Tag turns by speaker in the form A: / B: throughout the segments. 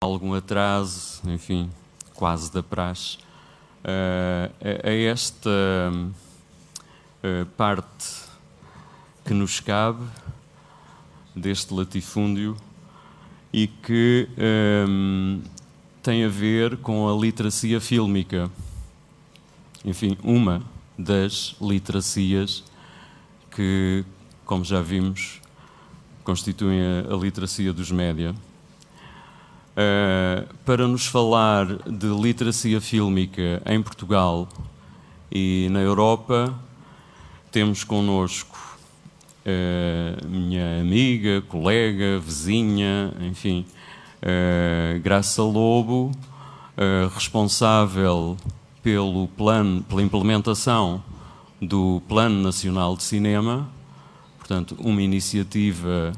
A: algum atraso, enfim, quase da praxe, a esta parte que nos cabe deste latifúndio e que tem a ver com a literacia fílmica. Enfim, uma das literacias que, como já vimos, constituem a literacia dos média. Para nos falar de literacia fílmica em Portugal e na Europa, temos connosco minha amiga, colega, vizinha, enfim, Graça Lobo, responsável pela implementação do Plano Nacional de Cinema, portanto, uma iniciativa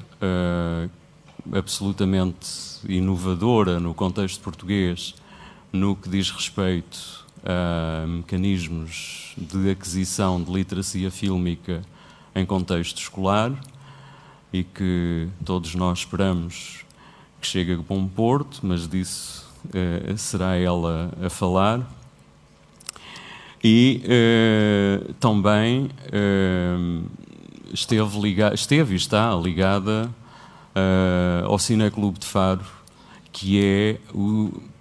A: absolutamente inovadora no contexto português, no que diz respeito a mecanismos de aquisição de literacia fílmica em contexto escolar e que todos nós esperamos que chegue a bom porto, mas disso será ela a falar. E também esteve e está ligada ao Cineclube de Faro, que é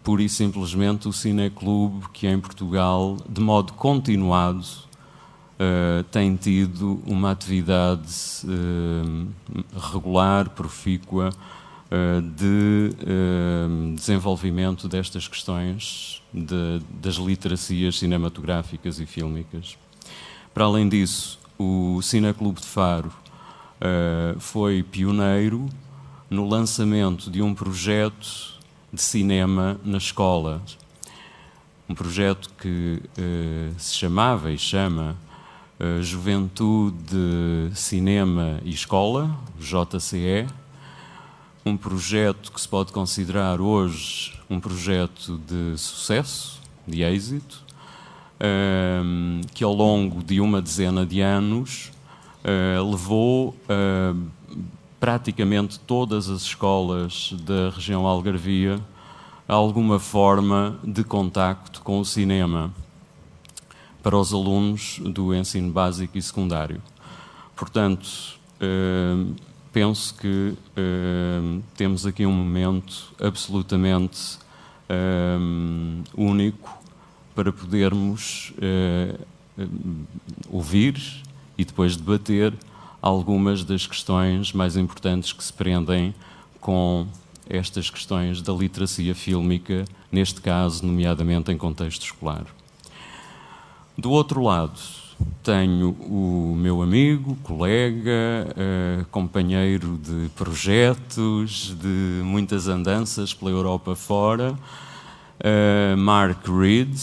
A: pura e simplesmente o cineclube que em Portugal, de modo continuado, tem tido uma atividade regular, profícua, de desenvolvimento destas questões das literacias cinematográficas e fílmicas. Para além disso, o Cineclube de Faro foi pioneiro no lançamento de um projeto de cinema na escola. Um projeto que se chamava e chama Juventude, Cinema e Escola, JCE. Um projeto que se pode considerar hoje um projeto de sucesso, de êxito, que ao longo de uma dezena de anos levou praticamente todas as escolas da região algarvia a alguma forma de contacto com o cinema para os alunos do ensino básico e secundário. Portanto, penso que temos aqui um momento absolutamente único para podermos ouvir e depois debater algumas das questões mais importantes que se prendem com estas questões da literacia fílmica, neste caso, nomeadamente em contexto escolar. Do outro lado, tenho o meu amigo, colega, companheiro de projetos, de muitas andanças pela Europa fora, Mark Reed,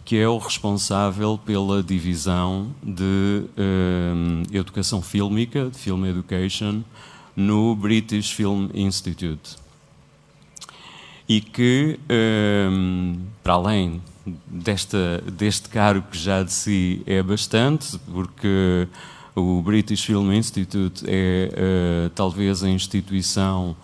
A: que é o responsável pela divisão de educação fílmica, de Film Education, no British Film Institute. E que, para além deste cargo que já de si é bastante, porque o British Film Institute é talvez a instituição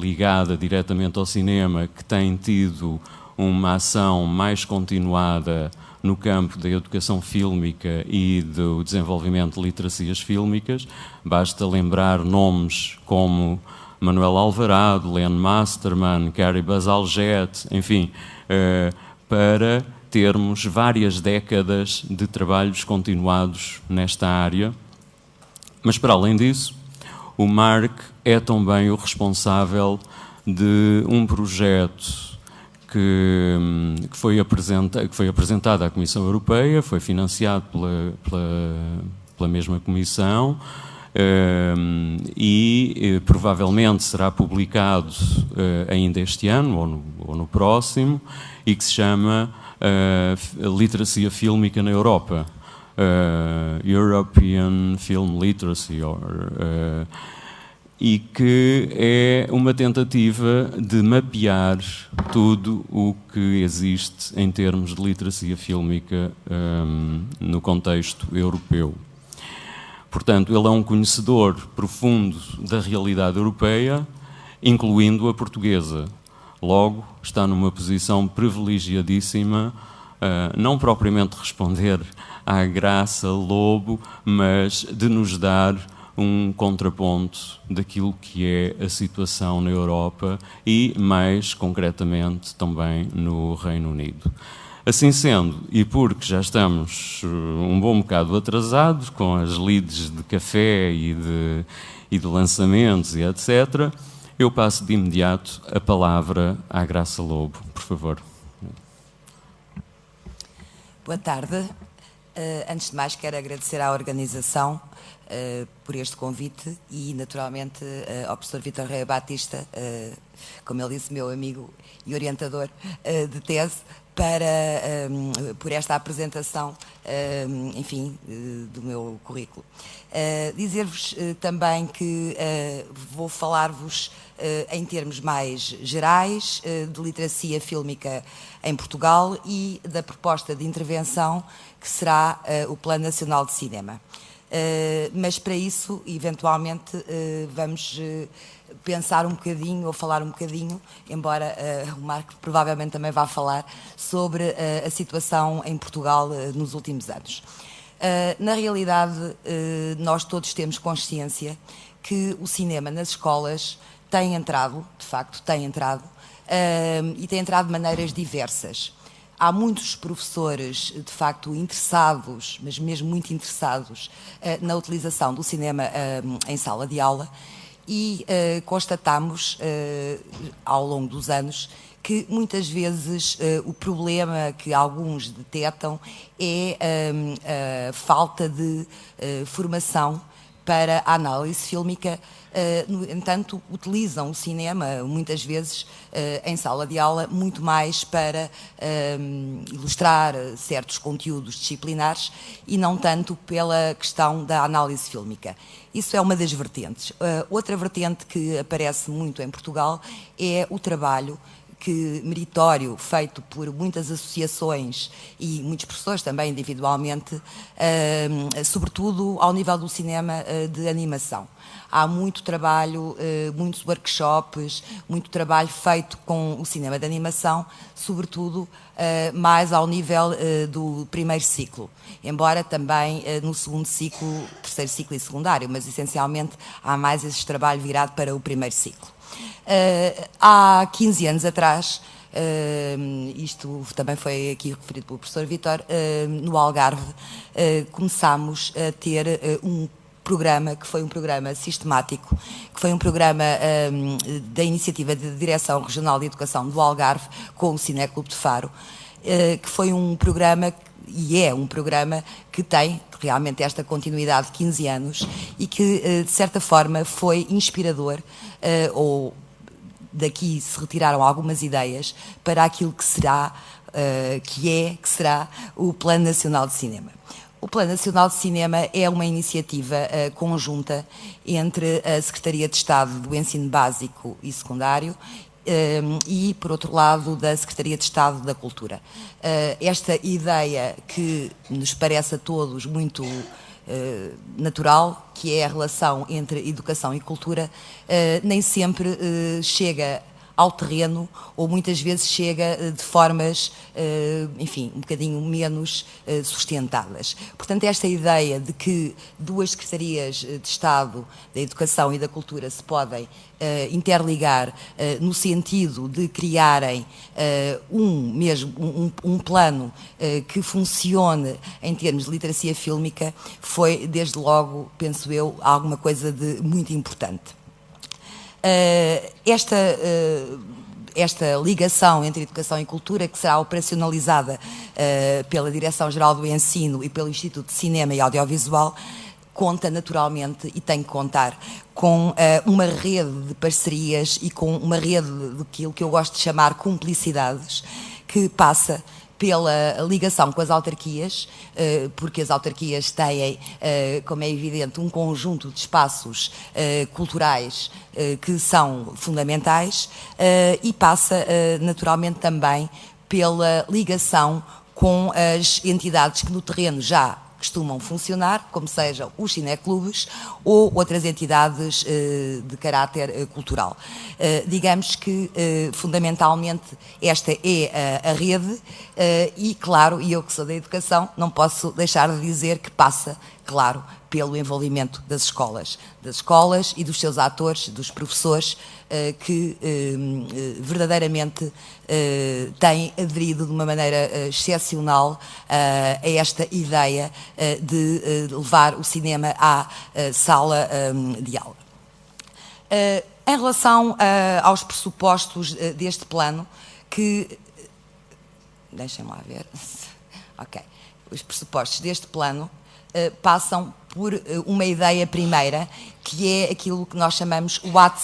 A: ligada diretamente ao cinema que tem tido uma ação mais continuada no campo da educação fílmica e do desenvolvimento de literacias fílmicas. Basta lembrar nomes como Manuel Alvarado, Len Masterman, Carrie Bazalgette, enfim, para termos várias décadas de trabalhos continuados nesta área. Mas, para além disso, o Mark é também o responsável de um projeto que foi apresentado à Comissão Europeia, foi financiado pela mesma Comissão e provavelmente será publicado ainda este ano ou no próximo, e que se chama Literacia Fílmica na Europa, European Film Literacy, e que é uma tentativa de mapear tudo o que existe em termos de literacia fílmica no contexto europeu. Portanto, ele é um conhecedor profundo da realidade europeia incluindo a portuguesa. Logo, está numa posição privilegiadíssima, não propriamente responder à Graça Lobo, mas de nos dar um contraponto daquilo que é a situação na Europa e, mais concretamente, também no Reino Unido. Assim sendo, e porque já estamos um bom bocado atrasados com as leads de café e de lançamentos e etc., eu passo de imediato a palavra à Graça Lobo, por favor.
B: Boa tarde. Antes de mais, quero agradecer à organização por este convite e, naturalmente, ao professor Vítor Reia Batista, como ele disse, meu amigo e orientador de tese, por esta apresentação, enfim, do meu currículo. Dizer-vos também que vou falar-vos em termos mais gerais de literacia fílmica em Portugal e da proposta de intervenção que será o Plano Nacional de Cinema. Mas para isso, eventualmente, vamos pensar um bocadinho, ou falar um bocadinho, embora o Marco provavelmente também vá falar, sobre a situação em Portugal nos últimos anos. Na realidade, nós todos temos consciência que o cinema nas escolas tem entrado, de facto, tem entrado, e tem entrado de maneiras diversas. Há muitos professores, de facto, interessados, mas mesmo muito interessados, na utilização do cinema em sala de aula, e constatamos, ao longo dos anos, que muitas vezes o problema que alguns detectam é a falta de formação para a análise fílmica. No entanto, utilizam o cinema, muitas vezes, em sala de aula, muito mais para ilustrar certos conteúdos disciplinares e não tanto pela questão da análise fílmica. Isso é uma das vertentes. Outra vertente que aparece muito em Portugal é o trabalho meritório, feito por muitas associações e muitos professores também individualmente, sobretudo ao nível do cinema de animação. Há muito trabalho, muitos workshops, muito trabalho feito com o cinema de animação, sobretudo mais ao nível do primeiro ciclo, embora também no segundo ciclo, terceiro ciclo e secundário, mas essencialmente há mais esse trabalho virado para o primeiro ciclo. Há 15 anos atrás, isto também foi aqui referido pelo professor Vítor, no Algarve, começámos a ter um programa que foi um programa sistemático, que foi um programa da Iniciativa de Direção Regional de Educação do Algarve com o Cineclube de Faro, que foi um programa e é um programa que tem realmente esta continuidade de 15 anos e que, de certa forma, foi inspirador, ou daqui se retiraram algumas ideias para aquilo que será, que será o Plano Nacional de Cinema. O Plano Nacional de Cinema é uma iniciativa conjunta entre a Secretaria de Estado do Ensino Básico e Secundário e, por outro lado, da Secretaria de Estado da Cultura. Esta ideia que nos parece a todos muito natural, que é a relação entre educação e cultura, nem sempre chega ao terreno, ou muitas vezes chega de formas, enfim, um bocadinho menos sustentadas. Portanto, esta ideia de que duas secretarias de Estado da Educação e da Cultura se podem interligar no sentido de criarem um plano que funcione em termos de literacia fílmica foi, desde logo, penso eu, alguma coisa de muito importante. Esta ligação entre educação e cultura, que será operacionalizada pela Direção-Geral do Ensino e pelo Instituto de Cinema e Audiovisual, conta naturalmente, e tem que contar, com uma rede de parcerias e com uma rede daquilo que eu gosto de chamar cumplicidades, que passa pela ligação com as autarquias, porque as autarquias têm, como é evidente, um conjunto de espaços culturais que são fundamentais, e passa naturalmente também pela ligação com as entidades que no terreno já costumam funcionar, como sejam os cineclubes ou outras entidades de caráter cultural. Digamos que, fundamentalmente, esta é a rede e, claro, e eu que sou da educação, não posso deixar de dizer que passa, claro, pelo envolvimento das escolas e dos seus atores, dos professores, que verdadeiramente têm aderido de uma maneira excepcional a esta ideia de levar o cinema à sala de aula. Em relação aos pressupostos deste plano, que... Deixem-me lá ver. Ok. Os pressupostos deste plano passam por uma ideia primeira, que é aquilo que nós chamamos o ato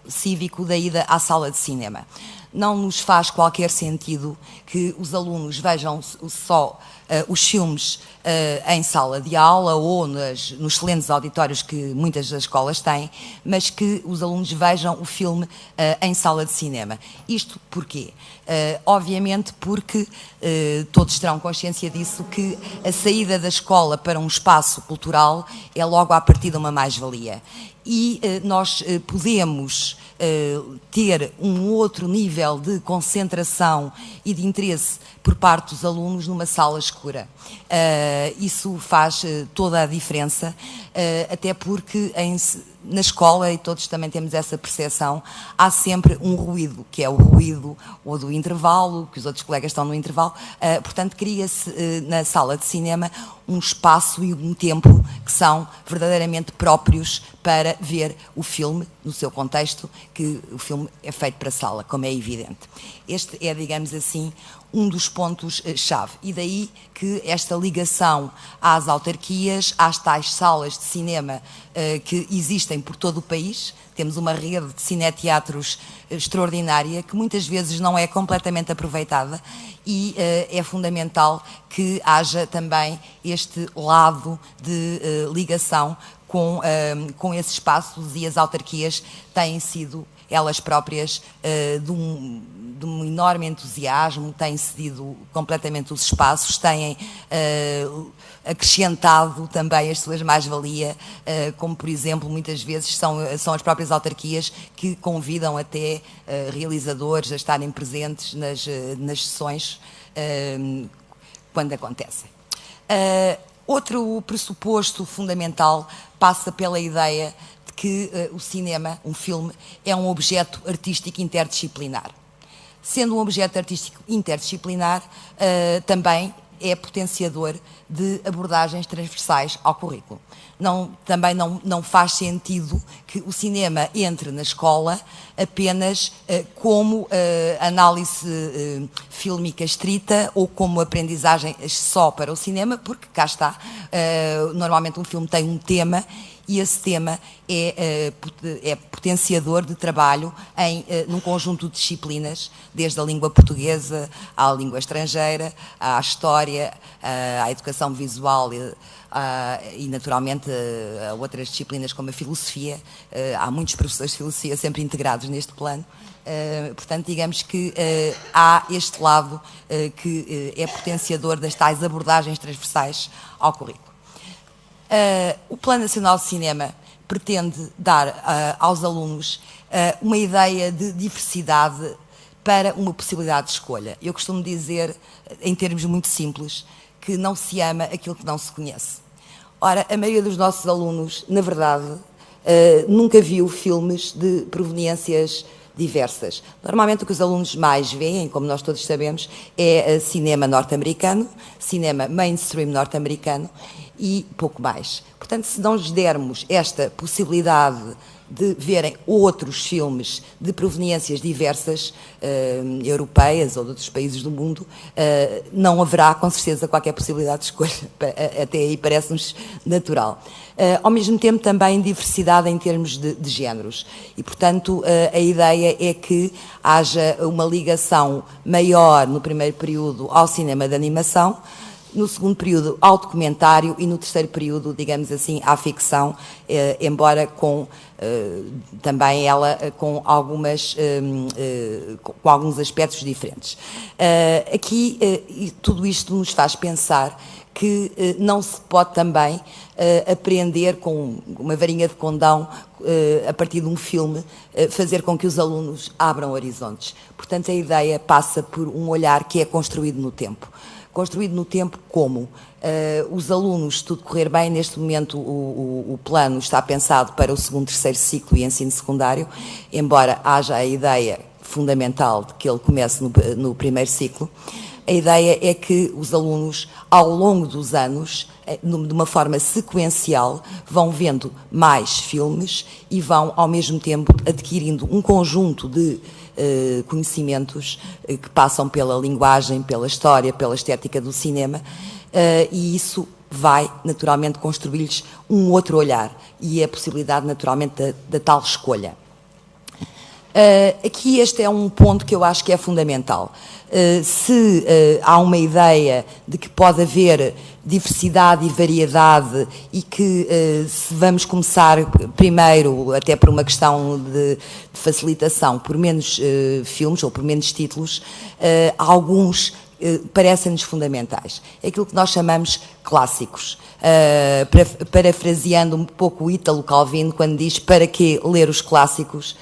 B: cívico da ida à sala de cinema. Não nos faz qualquer sentido que os alunos vejam só os filmes em sala de aula ou nos excelentes auditórios que muitas das escolas têm, mas que os alunos vejam o filme em sala de cinema. Isto porquê? Obviamente porque todos terão consciência disso, que a saída da escola para um espaço cultural é logo à partida uma mais-valia. E nós podemos ter um outro nível de concentração e de interesse por parte dos alunos numa sala escura. Isso faz toda a diferença, até porque na escola, e todos também temos essa percepção, há sempre um ruído, que é o ruído ou do intervalo, que os outros colegas estão no intervalo, portanto cria-se na sala de cinema um espaço e um tempo que são verdadeiramente próprios para ver o filme, no seu contexto, que o filme é feito para a sala, como é evidente. Este é, digamos assim, um dos pontos-chave. E daí que esta ligação às autarquias, às tais salas de cinema que existem por todo o país. Temos uma rede de cineteatros extraordinária que muitas vezes não é completamente aproveitada e é fundamental que haja também este lado de ligação com esses espaços, e as autarquias têm sido elas próprias de um enorme entusiasmo, têm cedido completamente os espaços, têm acrescentado também as suas mais-valia, como por exemplo muitas vezes são as próprias autarquias que convidam até realizadores a estarem presentes nas sessões quando acontecem. Outro pressuposto fundamental passa pela ideia de que o cinema, um filme, é um objeto artístico interdisciplinar. Sendo um objeto artístico interdisciplinar, também é potenciador de abordagens transversais ao currículo. Também não faz sentido que o cinema entre na escola apenas como análise fílmica estrita ou como aprendizagem só para o cinema, porque cá está, normalmente um filme tem um tema e esse tema é potenciador de trabalho num conjunto de disciplinas, desde a língua portuguesa à língua estrangeira, à história, à educação visual e naturalmente a outras disciplinas como a filosofia. Há muitos professores de filosofia sempre integrados neste plano. Portanto, digamos que há este lado que é potenciador das tais abordagens transversais ao currículo. O Plano Nacional de Cinema pretende dar aos alunos uma ideia de diversidade para uma possibilidade de escolha. Eu costumo dizer, em termos muito simples, que não se ama aquilo que não se conhece. Ora, a maioria dos nossos alunos, na verdade, nunca viu filmes de proveniências diversas. Normalmente o que os alunos mais veem, como nós todos sabemos, é cinema norte-americano, cinema mainstream norte-americano e pouco mais. Portanto, se não lhes dermos esta possibilidade de verem outros filmes de proveniências diversas, europeias ou de outros países do mundo, não haverá, com certeza, qualquer possibilidade de escolha. Até aí parece-nos natural. Ao mesmo tempo, também diversidade em termos de géneros. E, portanto, a ideia é que haja uma ligação maior, no primeiro período, ao cinema de animação, no segundo período ao documentário e no terceiro período, digamos assim, à ficção, embora com também ela com com alguns aspectos diferentes. Aqui tudo isto nos faz pensar que não se pode também aprender com uma varinha de condão, a partir de um filme, fazer com que os alunos abram horizontes. Portanto, a ideia passa por um olhar que é construído no tempo. Construído no tempo como? Os alunos, se tudo correr bem, neste momento o plano está pensado para o segundo, terceiro ciclo e ensino secundário, embora haja a ideia fundamental de que ele comece no primeiro ciclo. A ideia é que os alunos, ao longo dos anos, de uma forma sequencial, vão vendo mais filmes e vão, ao mesmo tempo, adquirindo um conjunto de conhecimentos que passam pela linguagem, pela história, pela estética do cinema, e isso vai, naturalmente, construir-lhes um outro olhar e a possibilidade, naturalmente, da tal escolha. Aqui este é um ponto que eu acho que é fundamental. Se há uma ideia de que pode haver diversidade e variedade e que se vamos começar primeiro, até por uma questão de facilitação, por menos filmes ou por menos títulos, alguns parecem-nos fundamentais. É aquilo que nós chamamos clássicos. Parafraseando um pouco o Ítalo Calvino, quando diz para que ler os clássicos,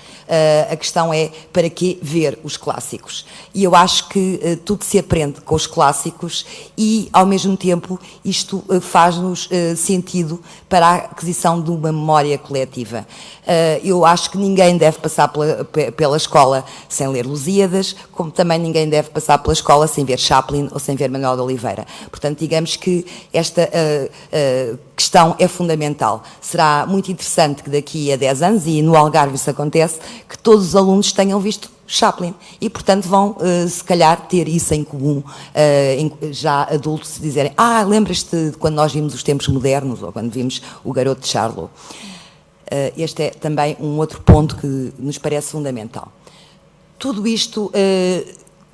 B: a questão é para que ver os clássicos. E eu acho que tudo se aprende com os clássicos e, ao mesmo tempo, isto faz-nos sentido para a aquisição de uma memória coletiva. Eu acho que ninguém deve passar pela escola sem ler Lusíadas, como também ninguém deve passar pela escola sem ver Chaplin ou sem ver Manuel de Oliveira. Portanto, digamos que esta questão é fundamental. Será muito interessante que daqui a 10 anos, e no Algarve isso acontece, que todos os alunos tenham visto Chaplin e, portanto, vão, se calhar, ter isso em comum, já adultos, dizerem: lembras-te de quando nós vimos Os Tempos Modernos ou quando vimos O Garoto de Charlot? Este é também um outro ponto que nos parece fundamental. Tudo isto,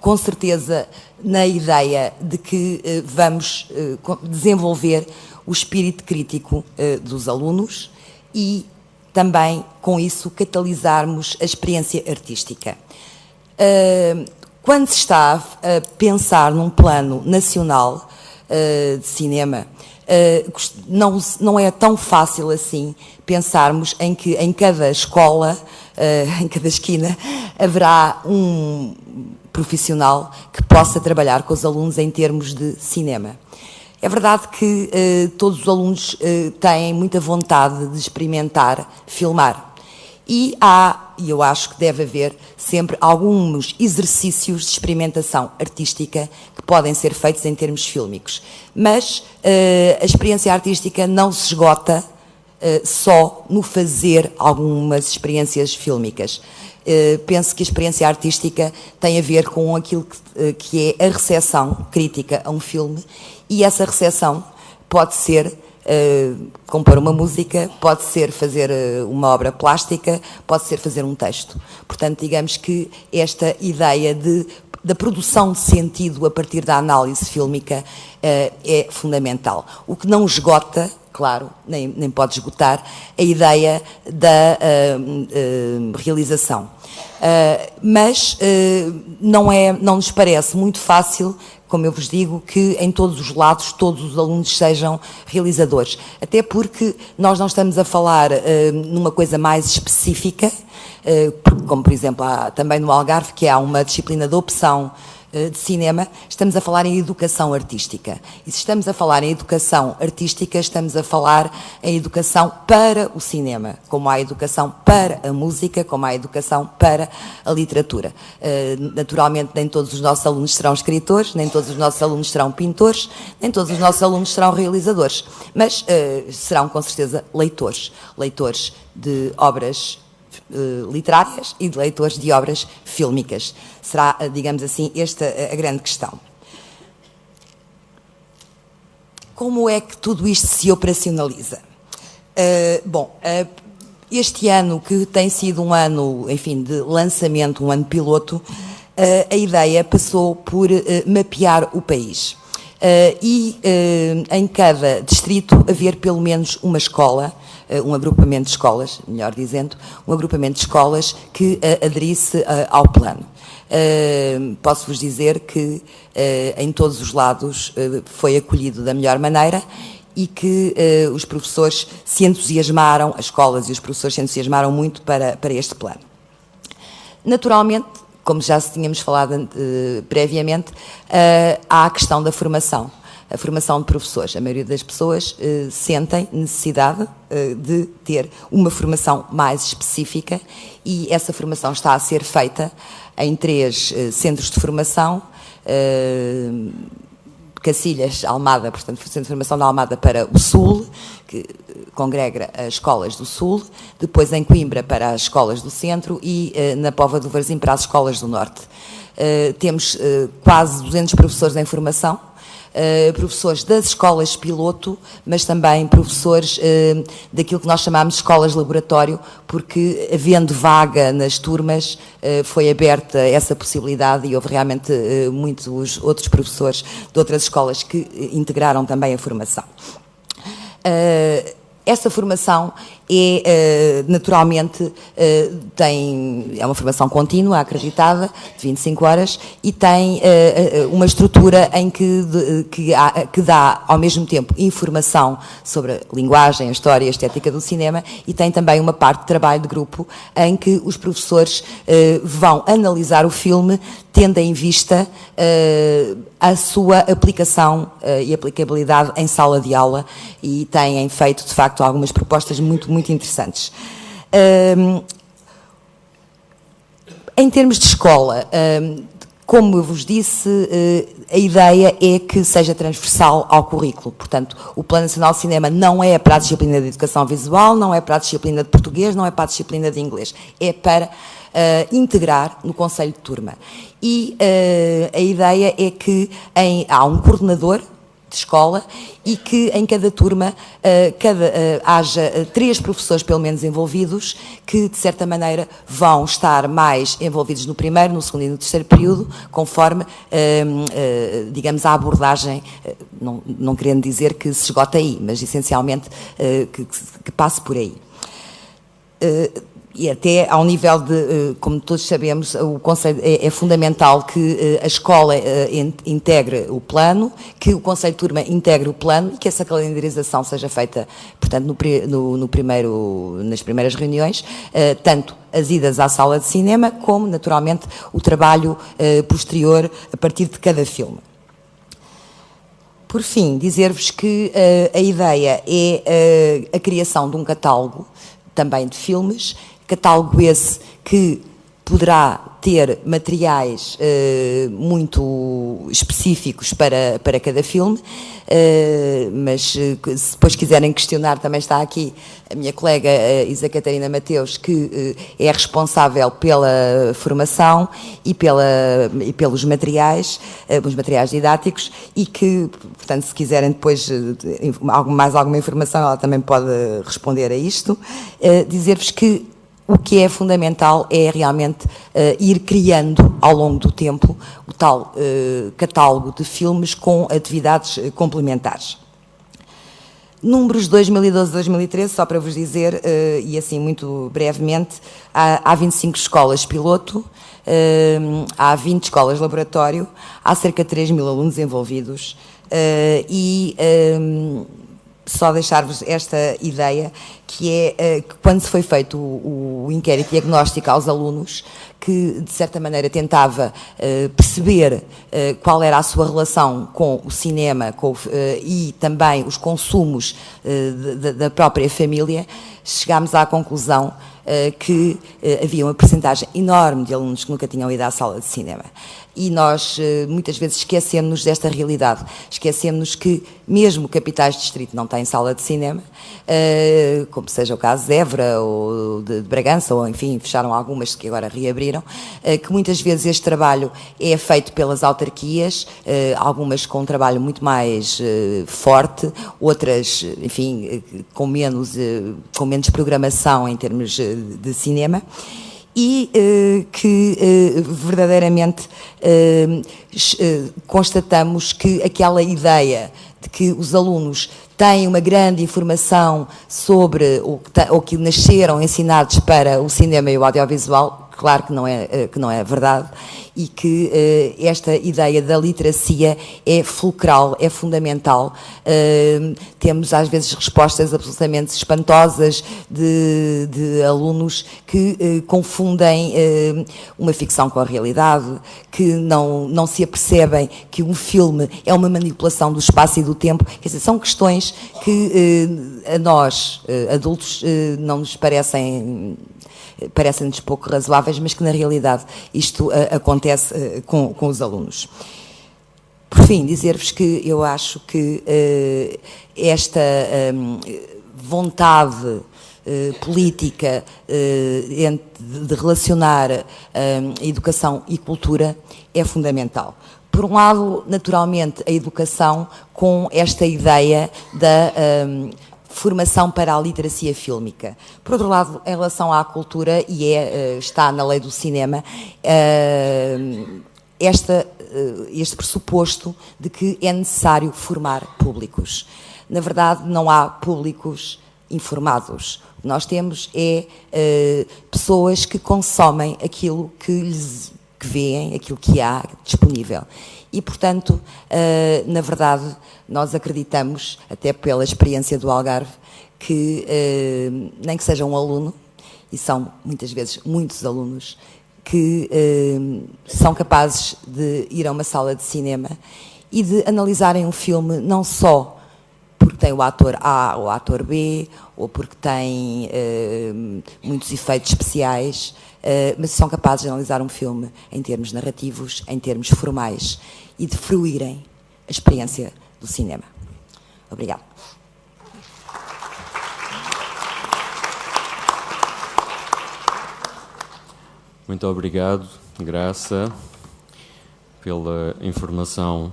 B: com certeza, na ideia de que vamos desenvolver o espírito crítico dos alunos e também, com isso, catalisarmos a experiência artística. Quando se está a pensar num plano nacional de cinema, não é tão fácil assim pensarmos em que em cada escola, em cada esquina, haverá um profissional que possa trabalhar com os alunos em termos de cinema. É verdade que todos os alunos têm muita vontade de experimentar filmar. E eu acho que deve haver sempre alguns exercícios de experimentação artística que podem ser feitos em termos fílmicos. Mas a experiência artística não se esgota só no fazer algumas experiências fílmicas. Penso que a experiência artística tem a ver com aquilo que é a recepção crítica a um filme, e essa recepção pode ser compor uma música, pode ser fazer uma obra plástica, pode ser fazer um texto. Portanto, digamos que esta ideia da produção de sentido a partir da análise fílmica é fundamental. O que não esgota, claro, nem pode esgotar, a ideia da realização. Mas não nos parece muito fácil, como eu vos digo, que em todos os lados todos os alunos sejam realizadores. Até porque nós não estamos a falar numa coisa mais específica, como por exemplo há também no Algarve, que há uma disciplina de opção de cinema, estamos a falar em educação artística. E se estamos a falar em educação artística, estamos a falar em educação para o cinema, como há educação para a música, como há educação para a literatura. Naturalmente, nem todos os nossos alunos serão escritores, nem todos os nossos alunos serão pintores, nem todos os nossos alunos serão realizadores, mas serão, com certeza, leitores de obras literárias e de leitores de obras fílmicas. Será, digamos assim, esta a grande questão. Como é que tudo isto se operacionaliza? Este ano, que tem sido um ano, enfim, de lançamento, um ano piloto, a ideia passou por mapear o país. em cada distrito haver pelo menos uma escola, um agrupamento de escolas, melhor dizendo, um agrupamento de escolas que aderisse ao plano. Posso-vos dizer que em todos os lados foi acolhido da melhor maneira e que os professores se entusiasmaram, as escolas e os professores se entusiasmaram muito para este plano. Naturalmente, como já tínhamos falado previamente, há a questão da formação. A formação de professores. A maioria das pessoas sentem necessidade de ter uma formação mais específica e essa formação está a ser feita em 3 centros de formação, Cacilhas, Almada, portanto, o Centro de Formação da Almada para o Sul, que congrega as escolas do Sul, depois em Coimbra para as escolas do Centro e na Póvoa do Varzim para as escolas do Norte. Temos quase 200 professores em formação, professores das escolas piloto, mas também professores daquilo que nós chamamos de escolas laboratório, porque havendo vaga nas turmas, foi aberta essa possibilidade e houve realmente muitos outros professores de outras escolas que integraram também a formação. Essa formação é, naturalmente, é uma formação contínua, acreditada, de 25 horas, e tem uma estrutura em que dá, ao mesmo tempo, informação sobre a linguagem, a história e a estética do cinema, e tem também uma parte de trabalho de grupo em que os professores vão analisar o filme, tendo em vista a sua aplicação e aplicabilidade em sala de aula, e têm feito, de facto, algumas propostas muito interessantes. Em termos de escola, como eu vos disse, a ideia é que seja transversal ao currículo. Portanto, o Plano Nacional de Cinema não é para a disciplina de Educação Visual, não é para a disciplina de Português, não é para a disciplina de Inglês. É para integrar no Conselho de Turma. E a ideia é que há um coordenador de escola e que em cada turma haja 3 professores pelo menos envolvidos que de certa maneira vão estar mais envolvidos no primeiro, no segundo e no terceiro período, conforme digamos a abordagem, não querendo dizer que se esgota aí, mas essencialmente que passe por aí. E até ao nível de, como todos sabemos, o Conselho é fundamental que a escola integre o plano, que o Conselho de Turma integre o plano e que essa calendarização seja feita, portanto, nas primeiras reuniões, tanto as idas à sala de cinema, como, naturalmente, o trabalho posterior a partir de cada filme. Por fim, dizer-vos que a ideia é a criação de um catálogo também de filmes, catálogo esse que poderá ter materiais muito específicos para cada filme, mas se depois quiserem questionar, também está aqui a minha colega Isa Catarina Mateus, que é responsável pela formação e pelos materiais, os materiais didáticos, e que, portanto, se quiserem depois mais alguma informação, ela também pode responder a isto. Dizer-vos que o que é fundamental é realmente ir criando ao longo do tempo o tal catálogo de filmes com atividades complementares. Números 2012-2013, só para vos dizer, e assim muito brevemente, há 25 escolas piloto, há 20 escolas laboratório, há cerca de 3.000 alunos envolvidos e só deixar-vos esta ideia, que é que quando se foi feito o inquérito diagnóstico aos alunos, que de certa maneira tentava perceber qual era a sua relação com o cinema e também os consumos da própria família, chegámos à conclusão que havia uma percentagem enorme de alunos que nunca tinham ido à sala de cinema. E nós muitas vezes esquecemos desta realidade, esquecemos que mesmo capitais de distrito não têm sala de cinema, como seja o caso de Évora ou de Bragança, ou enfim, fecharam algumas que agora reabriram, que muitas vezes este trabalho é feito pelas autarquias, algumas com um trabalho muito mais forte, outras, enfim, com menos programação em termos de cinema. e que verdadeiramente constatamos que aquela ideia de que os alunos têm uma grande informação sobre ou que nasceram ensinados para o cinema e o audiovisual, claro que não é verdade, e que esta ideia da literacia é fulcral, é fundamental. Temos às vezes respostas absolutamente espantosas de alunos que confundem uma ficção com a realidade, que não se apercebem que um filme é uma manipulação do espaço e do tempo. Quer dizer, são questões que a nós, adultos, não nos parecem-nos pouco razoáveis, mas que na realidade isto acontece com os alunos. Por fim, dizer-vos que eu acho que esta vontade política de relacionar educação e cultura é fundamental. Por um lado, naturalmente, a educação com esta ideia da formação para a literacia fílmica. Por outro lado, em relação à cultura, e está na lei do cinema, este pressuposto de que é necessário formar públicos. Na verdade, não há públicos informados. O que nós temos é pessoas que consomem aquilo que veem, aquilo que há disponível. E, portanto, na verdade, nós acreditamos, até pela experiência do Algarve, que nem que seja um aluno, e são muitas vezes muitos alunos, que são capazes de ir a uma sala de cinema e de analisarem um filme não só porque tem o ator A ou o ator B, ou porque tem muitos efeitos especiais, mas são capazes de analisar um filme em termos narrativos, em termos formais, e de fruírem a experiência do cinema. Obrigada.
A: Muito obrigado, Graça, pela informação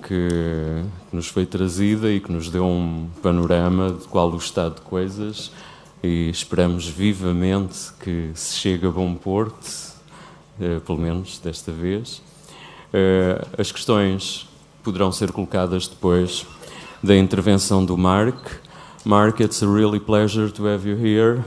A: que nos foi trazida e que nos deu um panorama de qual o estado de coisas, e esperamos vivamente que se chegue a bom porto, pelo menos desta vez. As questões poderão ser colocadas depois da intervenção do Mark. Mark, it's a really pleasure to have you here,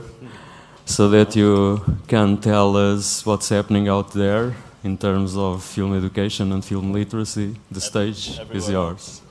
A: so that you can tell us what's happening out there in terms of film education and film literacy. The stage is yours.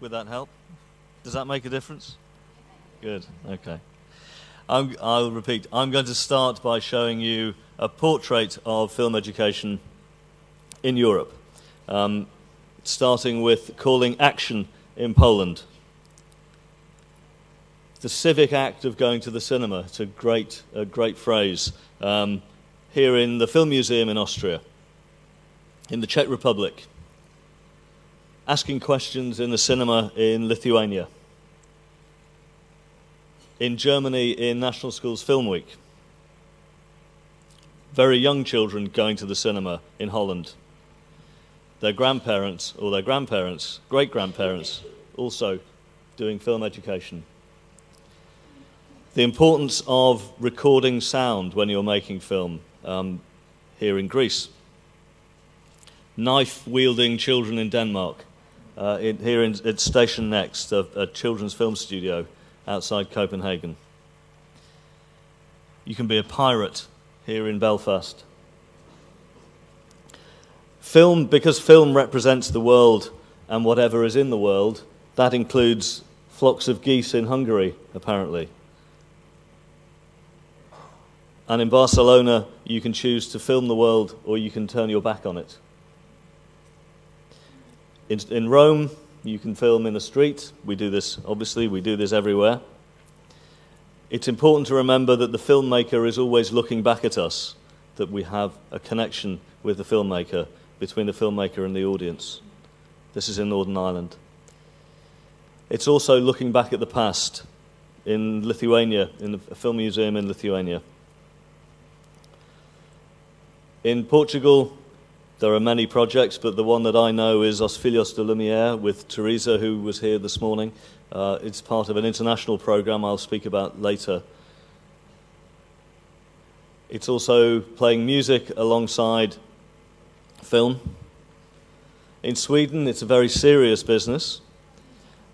C: Would that help? Does that make a difference? Good, okay. I'll repeat. I'm going to start by showing you a portrait of film education in Europe, starting with calling action in Poland. The civic act of going to the cinema. It's a great phrase. Here in the Film Museum in Austria, in the Czech Republic, asking questions in the cinema in Lithuania, in Germany in National Schools Film Week. Very young children going to the cinema in Holland. Their grandparents, or their grandparents, great-grandparents, also doing film education. The importance of recording sound when you're making film here in Greece. Knife-wielding children in Denmark. Here at Station Next, a children's film studio outside Copenhagen. You can be a pirate here in Belfast. Film, because film represents the world and whatever is in the world, that includes flocks of geese in Hungary, apparently. And in Barcelona, you can choose to film the world or you can turn your back on it. In Rome, you can film in the street. We do this, obviously, we do this everywhere. It's important to remember that the filmmaker is always looking back at us, that we have a connection with the filmmaker, between the filmmaker and the audience. This is in Northern Ireland. It's also looking back at the past in Lithuania, in the film museum in Lithuania. In Portugal, there are many projects, but the one that I know is Os Filhos da Lumière with Teresa, who was here this morning. It's part of an international program I'll speak about later. It's also playing music alongside film. In Sweden, it's a very serious business.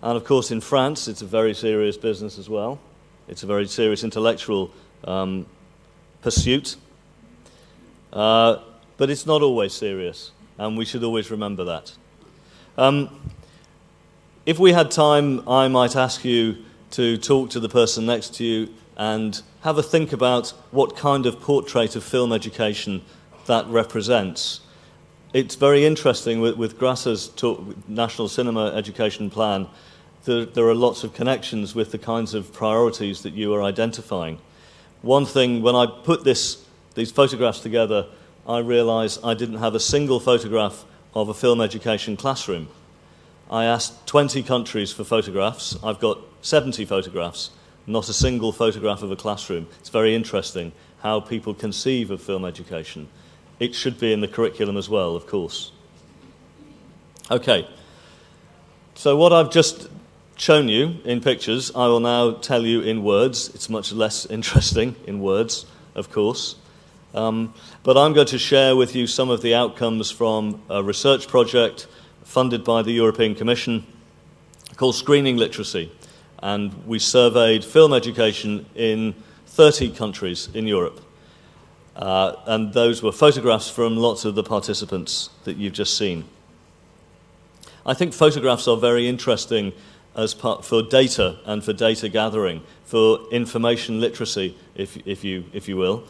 C: And of course, in France, it's a very serious business as well. It's a very serious intellectual pursuit. But it's not always serious, and we should always remember that. If we had time, I might ask you to talk to the person next to you and have a think about what kind of portrait of film education that represents. It's very interesting with Grasser's National Cinema Education Plan. There are lots of connections with the kinds of priorities that you are identifying. One thing, when I put these photographs together, I realised I didn't have a single photograph of a film education classroom. I asked 20 countries for photographs. I've got 70 photographs, not a single photograph of a classroom. It's very interesting how people conceive of film education. It should be in the curriculum as well, of course. Okay, so what I've just shown you in pictures, I will now tell you in words. It's much less interesting in words, of course. But I'm going to share with you some of the outcomes from a research project funded by the European Commission called Screening Literacy. And we surveyed film education in 30 countries in Europe. And those were photographs from lots of the participants that you've just seen. I think photographs are very interesting as part for data and for data gathering, for information literacy, if you will.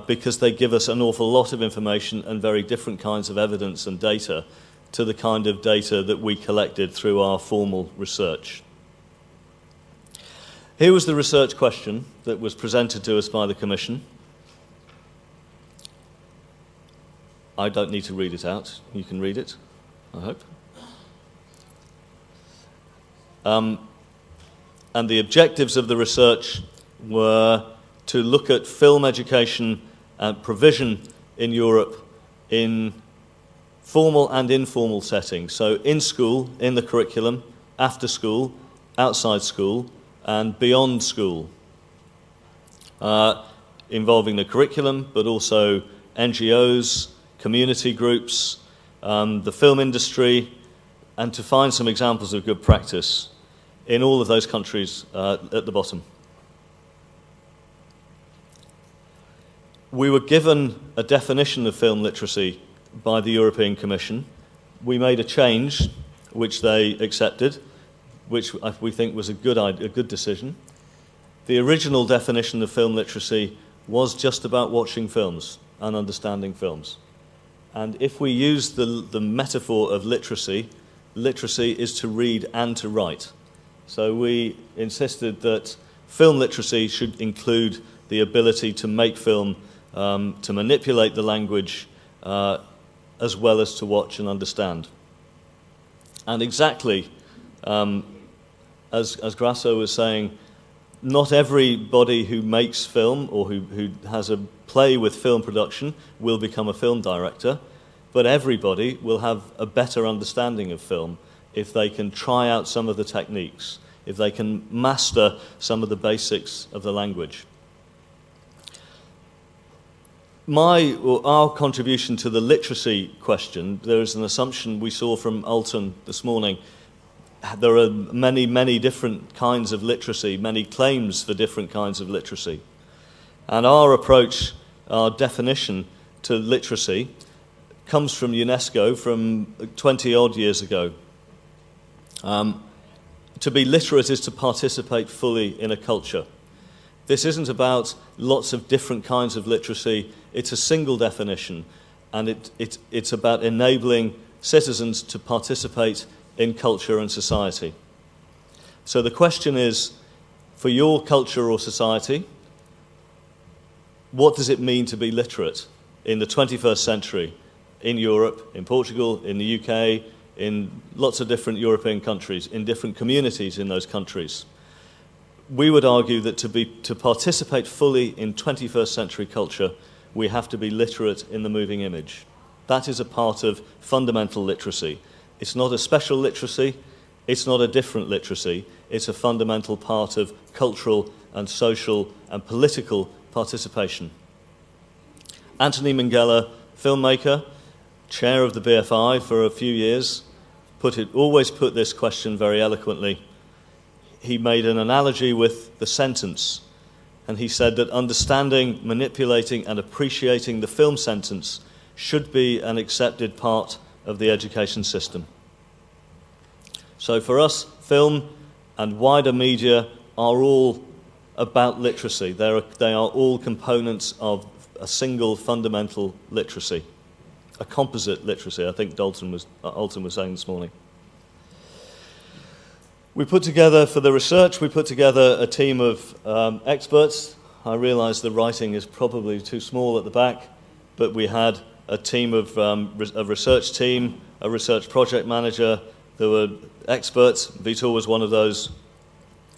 C: Because they give us an awful lot of information and very different kinds of evidence and data to the kind of data that we collected through our formal research. Here was the research question that was presented to us by the Commission. I don't need to read it out. You can read it, I hope. And the objectives of the research were to look at film education and provision in Europe in formal and informal settings. So in school, in the curriculum, after school, outside school, and beyond school. Involving the curriculum, but also NGOs, community groups, the film industry, and to find some examples of good practice in all of those countries at the bottom. We were given a definition of film literacy by the European Commission. We made a change, which they accepted, which we think was a good decision. The original definition of film literacy was just about watching films and understanding films. And if we use the metaphor of literacy, literacy is to read and to write. So we insisted that film literacy should include the ability to make film, to manipulate the language, as well as to watch and understand. And exactly, as Grasser was saying, not everybody who makes film or who has a play with film production will become a film director, but everybody will have a better understanding of film if they can try out some of the techniques, if they can master some of the basics of the language. Our contribution to the literacy question, there is an assumption we saw from Alton this morning. There are many, many different kinds of literacy, many claims for different kinds of literacy. And our approach, our definition to literacy comes from UNESCO from 20-odd years ago. To be literate is to participate fully in a culture. This isn't about lots of different kinds of literacy. It's a single definition, and it's about enabling citizens to participate in culture and society. So the question is, for your culture or society, what does it mean to be literate in the 21st century in Europe, in Portugal, in the UK, in lots of different European countries, in different communities in those countries? We would argue that to participate fully in 21st century culture, we have to be literate in the moving image. That is a part of fundamental literacy. It's not a special literacy, it's not a different literacy, it's a fundamental part of cultural and social and political participation. Anthony Minghella, filmmaker, chair of the BFI for a few years, always put this question very eloquently. He made an analogy with the sentence, and he said that understanding, manipulating, and appreciating the film sentence should be an accepted part of the education system. So for us, film and wider media are all about literacy. They are all components of a single fundamental literacy, a composite literacy, I think Alton was saying this morning. We put together, for the research, we put together a team of experts. I realise the writing is probably too small at the back, but we had a team of a research team, a research project manager. There were experts. Vitor was one of those.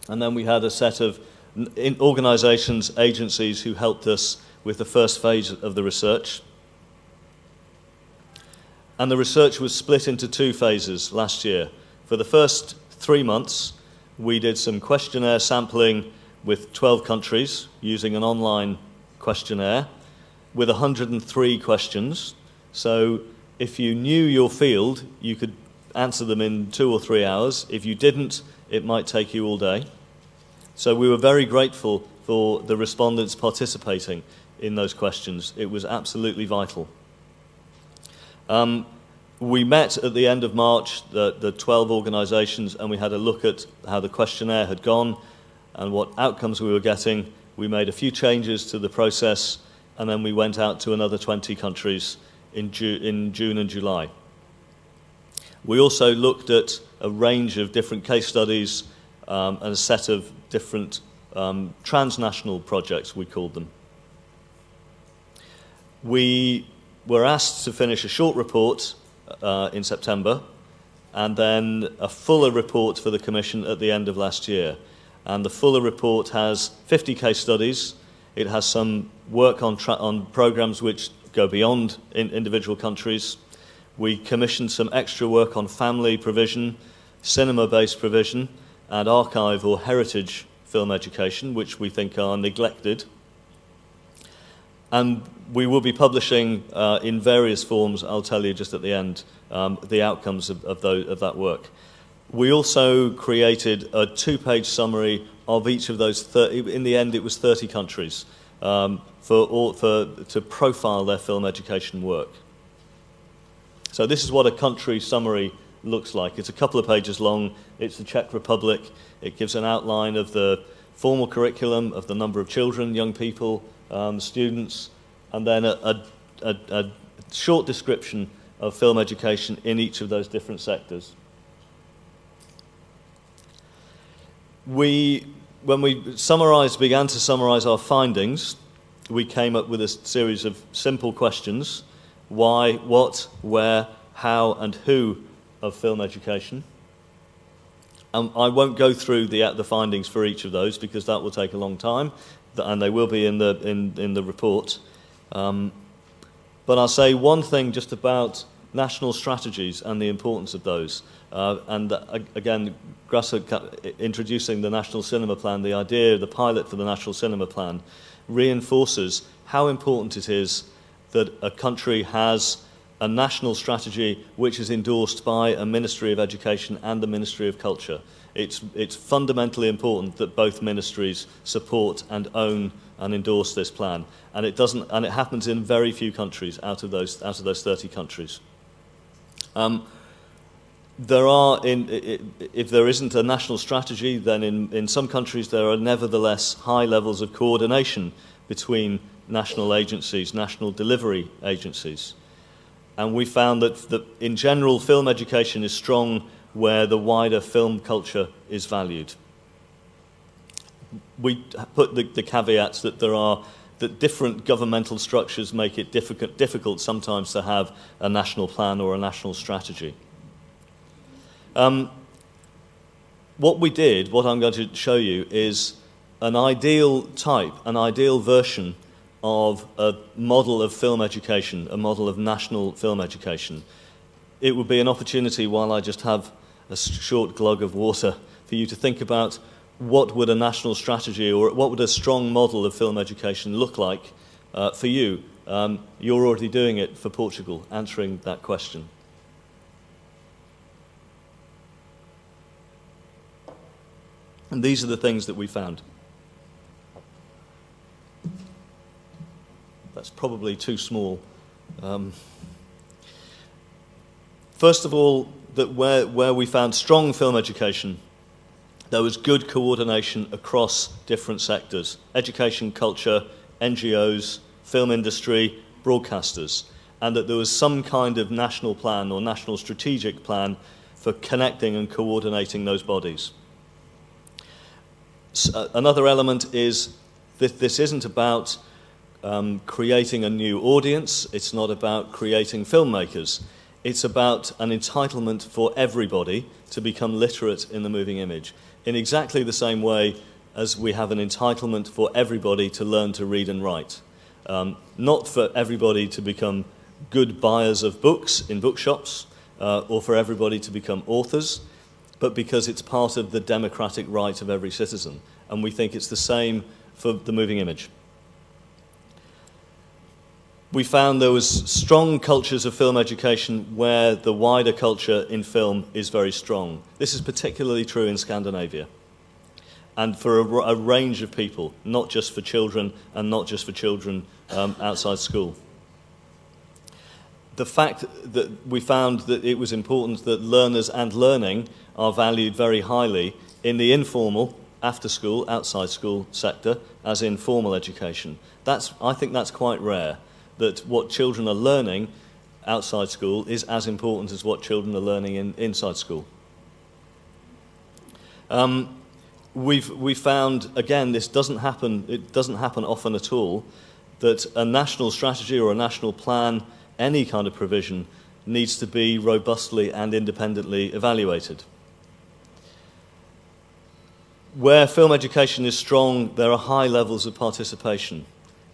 C: And then we had a set of organisations, agencies who helped us with the first phase of the research. And the research was split into two phases last year. For the first 3 months, we did some questionnaire sampling with 12 countries using an online questionnaire with 103 questions. So if you knew your field, you could answer them in 2 or 3 hours. If you didn't, it might take you all day. So we were very grateful for the respondents participating in those questions. It was absolutely vital. We met at the end of March, the 12 organisations, and we had a look at how the questionnaire had gone and what outcomes we were getting. We made a few changes to the process, and then we went out to another 20 countries in June and July. We also looked at a range of different case studies and a set of different transnational projects, we called them. We were asked to finish a short report in September, and then a fuller report for the Commission at the end of last year. And the fuller report has 50 case studies. It has some work on programs which go beyond individual countries. We commissioned some extra work on family provision, cinema-based provision, and archive or heritage film education, which we think are neglected. And we will be publishing in various forms, I'll tell you just at the end, the outcomes of that work. We also created a 2-page summary of each of those 30, in the end it was 30 countries, to profile their film education work. So this is what a country summary looks like. It's a couple of pages long. It's the Czech Republic. It gives an outline of the formal curriculum, of the number of children, young people, students, and then a short description of film education in each of those different sectors. When we began to summarise our findings, we came up with a series of simple questions: why, what, where, how, and who of film education. I won't go through the findings for each of those because that will take a long time, and they will be in the report. But I'll say one thing just about national strategies and the importance of those. Again, Grasser introducing the National Cinema Plan, the idea, the pilot for the National Cinema Plan, reinforces how important it is that a country has a national strategy which is endorsed by a Ministry of Education and the Ministry of Culture. It's fundamentally important that both ministries support and own and endorse this plan, and it happens in very few countries out of those 30 countries. If there isn't a national strategy, then in some countries there are nevertheless high levels of coordination between national agencies, national delivery agencies. And we found that in general, film education is strong where the wider film culture is valued. We put the caveats that different governmental structures make it difficult sometimes to have a national plan or a national strategy. What I'm going to show you is an ideal version of a model of film education, a model of national film education. It would be an opportunity, while I just have a short glug of water, for you to think about what would a national strategy or what would a strong model of film education look like for you. You're already doing it for Portugal, answering that question. And these are the things that we found. That's probably too small. First of all, that where we found strong film education, there was good coordination across different sectors: education, culture, NGOs, film industry, broadcasters, and that there was some kind of national plan or national strategic plan for connecting and coordinating those bodies. Another element is that this isn't about creating a new audience. It's not about creating filmmakers. It's about an entitlement for everybody to become literate in the moving image, in exactly the same way as we have an entitlement for everybody to learn to read and write. Not for everybody to become good buyers of books in bookshops, or for everybody to become authors, but because it's part of the democratic right of every citizen. And we think it's the same for the moving image. We found there was strong cultures of film education where the wider culture in film is very strong. This is particularly true in Scandinavia, and for a range of people, not just for children and not just for children outside school. The fact that we found that it was important that learners and learning are valued very highly in the informal, after school, outside school sector, as in formal education. I think that's quite rare, that what children are learning outside school is as important as what children are learning inside school. We found, again, this doesn't happen often at all, that a national strategy or a national plan, any kind of provision, needs to be robustly and independently evaluated. Where film education is strong, there are high levels of participation,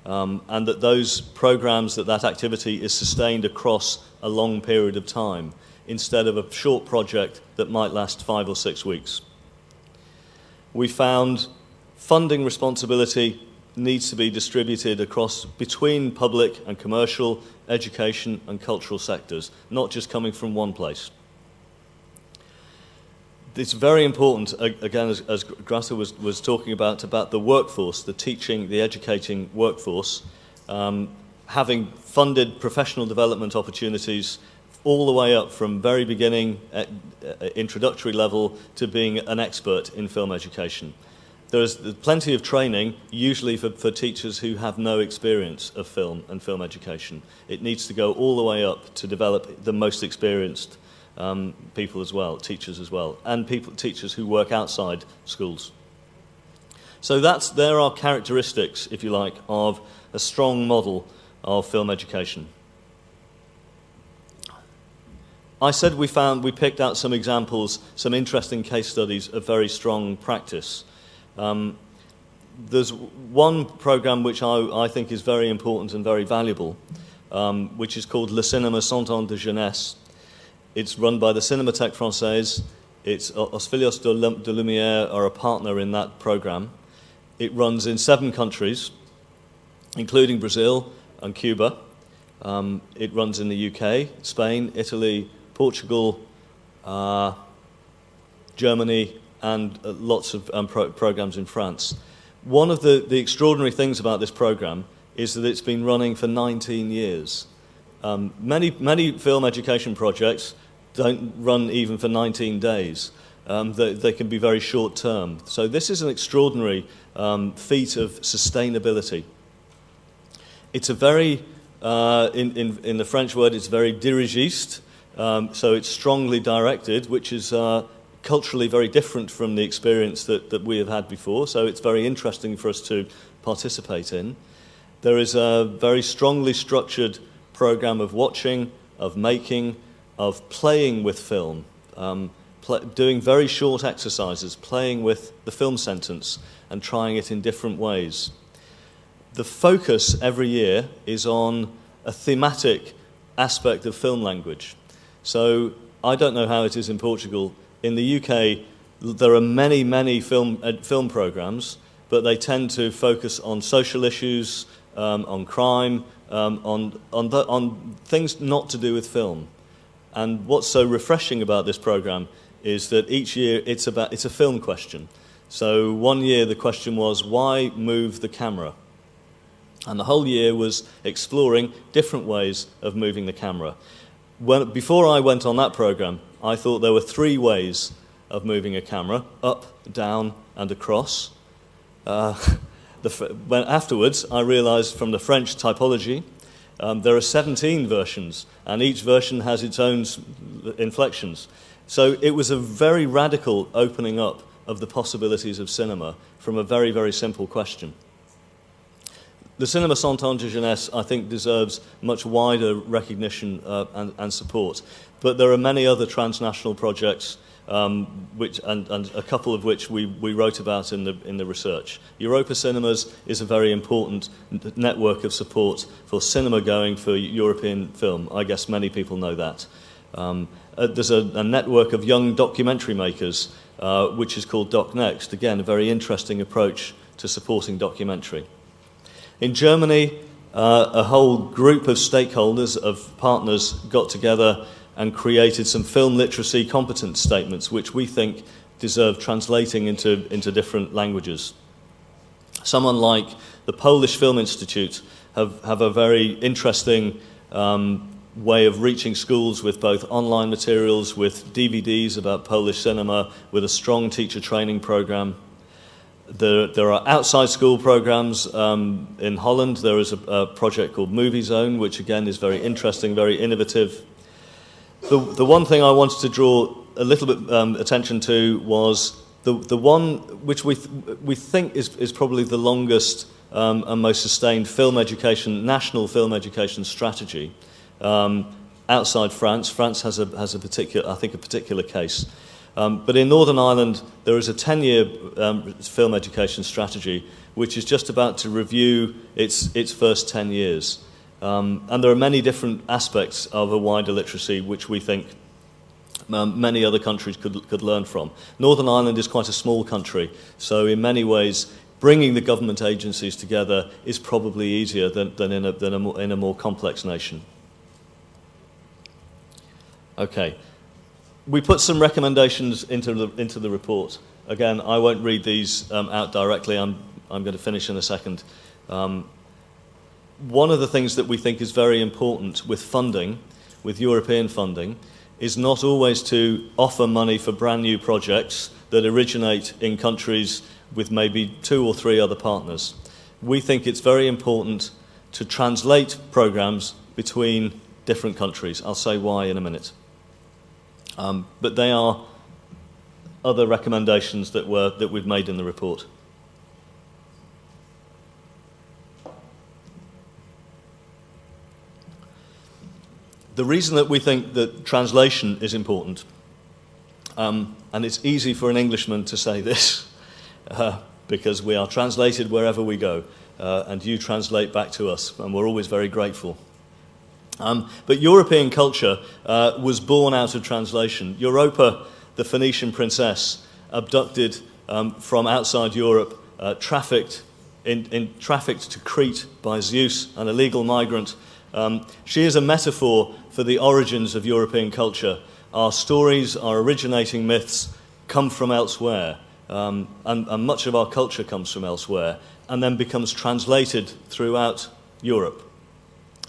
C: and that those programs, that activity is sustained across a long period of time, instead of a short project that might last 5 or 6 weeks. We found funding responsibility needs to be distributed between public and commercial, education and cultural sectors, not just coming from one place. It's very important, again, as Grasser was talking about the workforce, the teaching, the educating workforce, having funded professional development opportunities all the way up from very beginning, introductory level, to being an expert in film education. There's plenty of training, usually for teachers who have no experience of film and film education. It needs to go all the way up to develop the most experienced people as well, teachers as well, and teachers who work outside schools. So there are characteristics, if you like, of a strong model of film education. I said we picked out some examples, some interesting case studies of very strong practice. There's one program which I think is very important and very valuable, which is called Le Cinéma 100 ans de Jeunesse. It's run by the Cinémathèque Française. It's Os Filhos de Lumière are a partner in that program. It runs in 7 countries, including Brazil and Cuba. It runs in the UK, Spain, Italy, Portugal, Germany, and lots of programs in France. One of the extraordinary things about this program is that it's been running for 19 years. Many film education projects don't run even for 19 days. They can be very short term. So this is an extraordinary feat of sustainability. It's a very, in the French word, it's very dirigiste. So it's strongly directed, which is culturally very different from the experience that we have had before. So it's very interesting for us to participate in. There is a very strongly structured program of watching, of making, of playing with film, doing very short exercises, playing with the film sentence and trying it in different ways. The focus every year is on a thematic aspect of film language. So I don't know how it is in Portugal. In the UK, there are many film programs, but they tend to focus on social issues, on crime, on things not to do with film. And what's so refreshing about this program is that each year it's a film question. So one year the question was, why move the camera? And the whole year was exploring different ways of moving the camera. Before I went on that program, I thought there were 3 ways of moving a camera: up, down, and across. Afterwards, I realized from the French typology, there are 17 versions, and each version has its own inflections. So it was a very radical opening up of the possibilities of cinema from a very, very simple question. The Cinéma 100 ans de Jeunesse, I think, deserves much wider recognition and support. But there are many other transnational projects, which a couple of which we wrote about in the research. Europa Cinemas is a very important network of support for cinema going for European film. I guess many people know that. There's a network of young documentary makers, which is called DocNext. Again, a very interesting approach to supporting documentary. In Germany, a whole group of stakeholders, of partners, got together and created some film literacy competence statements, which we think deserve translating into different languages. Someone like the Polish Film Institute have a very interesting way of reaching schools with both online materials, with DVDs about Polish cinema, with a strong teacher training program. There are outside school programs. In Holland, there is a project called Movie Zone, which again is very interesting, very innovative. The one thing I wanted to draw a little bit attention to was the one which we think is probably the longest and most sustained national film education strategy outside France. France has a particular case. But in Northern Ireland, there is a 10-year film education strategy, which is just about to review its first 10 years. And there are many different aspects of a wider literacy which we think many other countries could learn from. Northern Ireland is quite a small country, so in many ways, bringing the government agencies together is probably easier than in a more complex nation. Okay. We put some recommendations into the report. Again, I won't read these out directly. I'm going to finish in a second. One of the things that we think is very important with funding, with European funding, is not always to offer money for brand new projects that originate in countries with maybe 2 or 3 other partners. We think it's very important to translate programs between different countries. I'll say why in a minute. But they are other recommendations that we've made in the report. The reason that we think that translation is important, and it's easy for an Englishman to say this, because we are translated wherever we go, and you translate back to us, and we're always very grateful. But European culture was born out of translation. Europa, the Phoenician princess, abducted from outside Europe, trafficked to Crete by Zeus, an illegal migrant. She is a metaphor for the origins of European culture. Our stories, our originating myths come from elsewhere, and much of our culture comes from elsewhere, and then becomes translated throughout Europe.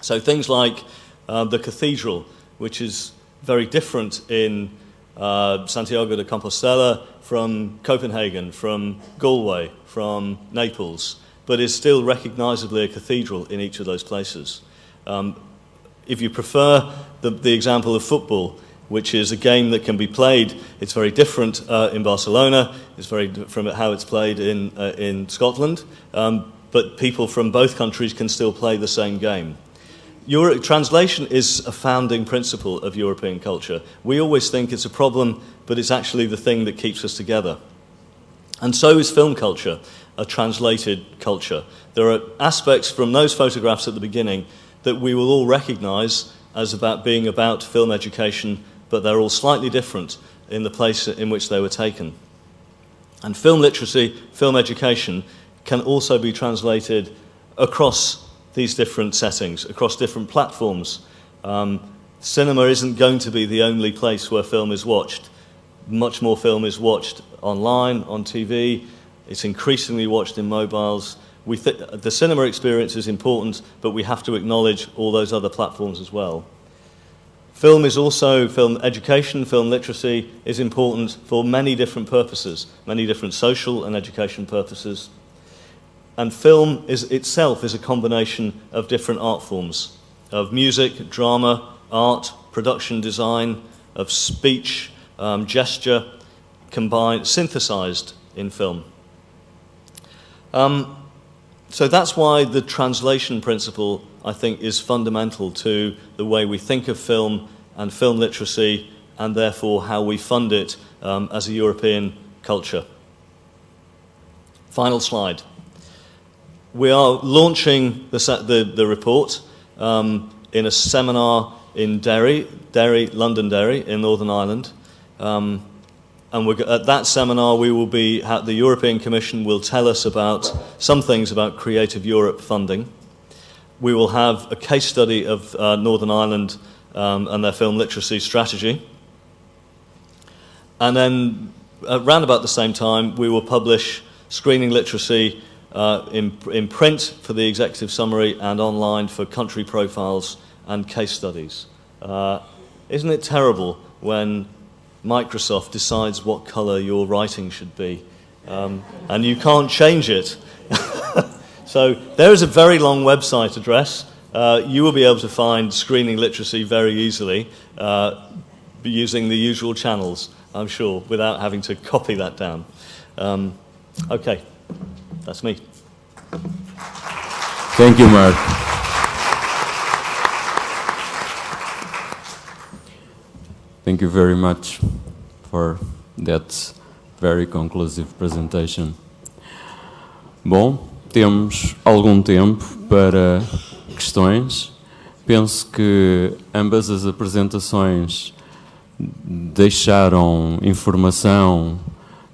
C: So things like the cathedral, which is very different in Santiago de Compostela from Copenhagen, from Galway, from Naples, but is still recognisably a cathedral in each of those places. If you prefer the example of football, which is a game that can be played, it's very different in Barcelona, it's very different from how it's played in Scotland, but people from both countries can still play the same game. Translation is a founding principle of European culture. We always think it's a problem, but it's actually the thing that keeps us together. And so is film culture, a translated culture. There are aspects from those photographs at the beginning that we will all recognise as being about film education, but they're all slightly different in the place in which they were taken. And film literacy, film education, can also be translated across these different settings, across different platforms. Cinema isn't going to be the only place where film is watched. Much more film is watched online, on TV. It's increasingly watched in mobiles. The cinema experience is important, but we have to acknowledge all those other platforms as well. Film education, film literacy is important for many different purposes, many different social and education purposes. And film itself is a combination of different art forms, of music, drama, art, production design, of speech, gesture, combined, synthesized in film. So that's why the translation principle, I think, is fundamental to the way we think of film and film literacy, and therefore how we fund it as a European culture. Final slide. We are launching the report in a seminar in Londonderry in Northern Ireland. And at that seminar, the European Commission will tell us about some things about Creative Europe funding. We will have a case study of Northern Ireland and their film literacy strategy. And then, around about the same time, we will publish screening literacy in print for the executive summary and online for country profiles and case studies. Isn't it terrible when Microsoft decides what colour your writing should be, and you can't change it? So there is a very long website address. You will be able to find screening literacy very easily using the usual channels, I'm sure, without having to copy that down. Okay, that's me.
A: Thank you, Mark. Thank you very much for that very conclusive presentation. Bom, temos algum tempo para questões. Penso que ambas as apresentações deixaram informação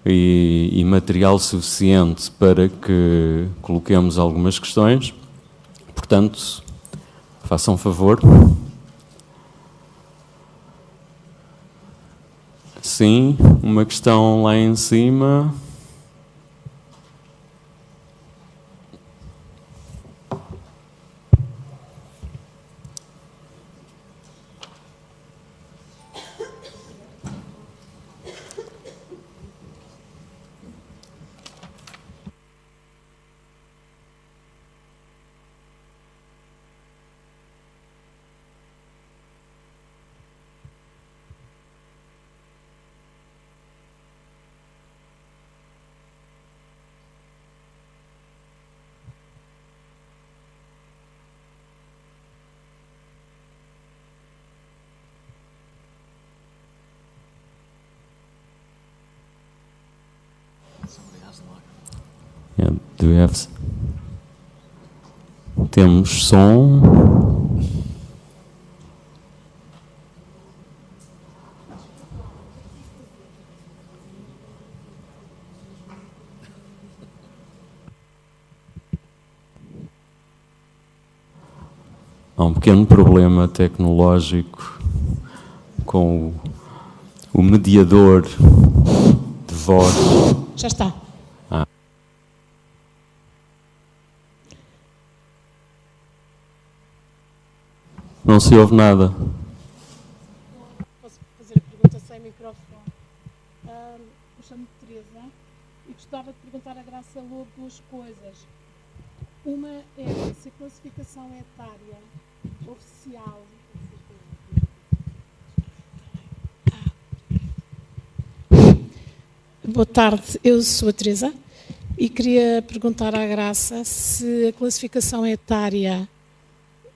A: e material suficiente para que coloquemos algumas questões. Portanto, façam favor. Sim, uma questão lá em cima. Do we have... Temos som. Há um pequeno problema tecnológico com o mediador de voz.
D: Já está.
A: Não se ouve nada.
D: Posso fazer a pergunta sem microfone? Eu chamo-me Teresa e gostava de perguntar à Graça Lobo duas coisas. Uma é se a classificação etária oficial... Boa tarde, eu sou a Teresa e queria perguntar à Graça se a classificação etária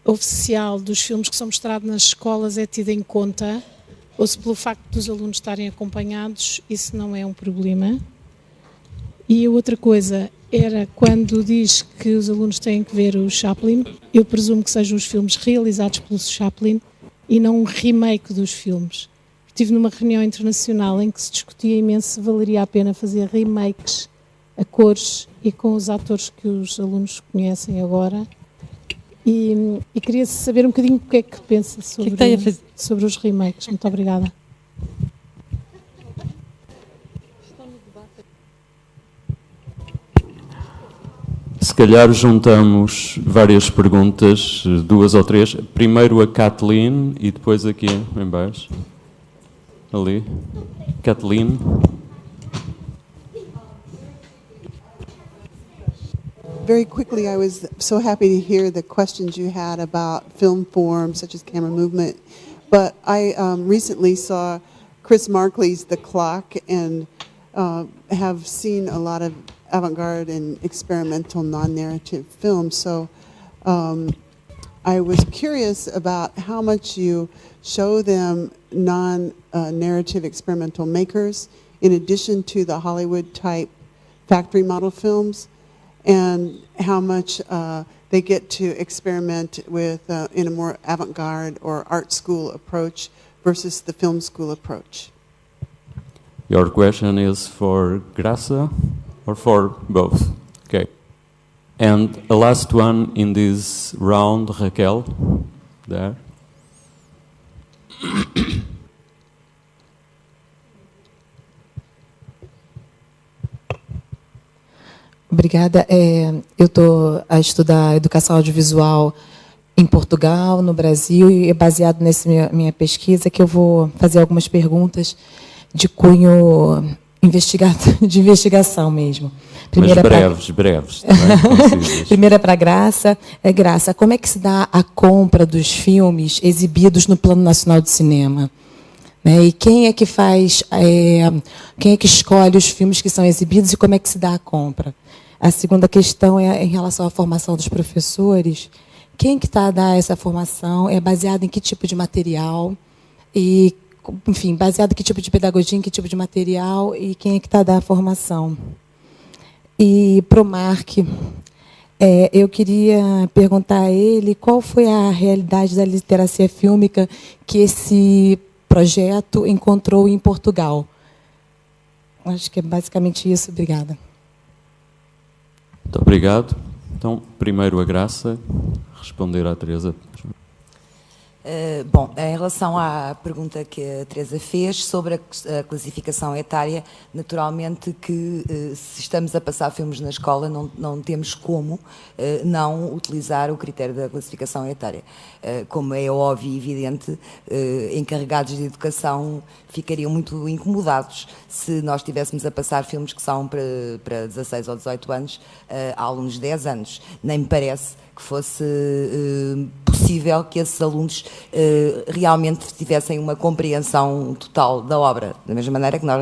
D: oficial dos filmes que são mostrados nas escolas é tida em conta ou se pelo facto dos alunos estarem acompanhados isso não é um problema. E a outra coisa era quando diz que os alunos têm que ver o Chaplin, eu presumo que sejam os filmes realizados pelo Chaplin e não um remake dos filmes. Estive numa reunião internacional em que se discutia imenso se valeria a pena fazer remakes a cores e com os atores que os alunos conhecem agora. E queria saber um bocadinho o que é que pensa sobre os remakes. Muito obrigada.
A: Se calhar juntamos várias perguntas, 2 ou 3. Primeiro a Kathleen e depois aqui em baixo. Ali. Kathleen.
E: Very quickly, I was so happy to hear the questions you had about film form, such as camera movement. But I recently saw Chris Markley's The Clock and have seen a lot of avant-garde and experimental non-narrative films. So I was curious about how much you show them non-narrative experimental makers in addition to the Hollywood-type factory model films, and how much they get to experiment with in a more avant-garde or art school approach versus the film school approach.
A: Your question is for Graça or for both? Okay. And the last one in this round, Raquel, there.
F: Obrigada. Eu estou a estudar educação audiovisual em Portugal, no Brasil, e é baseado nessa minha pesquisa que eu vou fazer algumas perguntas de cunho de investigação mesmo.
A: Primeira breves. Também,
F: primeira para Graça. Graça, como é que se dá a compra dos filmes exibidos no Plano Nacional de Cinema? E quem é que quem é que escolhe os filmes que são exibidos e como é que se dá a compra? A segunda questão é em relação à formação dos professores. Quem que está a dar essa formação? É baseado em que tipo de material? E, enfim, baseado em que tipo de pedagogia, em que tipo de material e quem é que está a dar a formação? E para o Mark, eu queria perguntar a ele qual foi a realidade da literacia fílmica que esse projeto encontrou em Portugal. Acho que é basicamente isso. Obrigada.
A: Muito obrigado. Então, primeiro a Graça, responder à Teresa.
B: Bom, em relação à pergunta que a Teresa fez sobre a classificação etária, naturalmente que se estamos a passar filmes na escola não temos como não utilizar o critério da classificação etária. Como é óbvio e evidente, encarregados de educação ficariam muito incomodados se nós estivéssemos a passar filmes que são para 16 ou 18 anos a alunos de 10 anos. Nem me parece que fosse possível que esses alunos realmente tivessem uma compreensão total da obra, da mesma maneira que nós,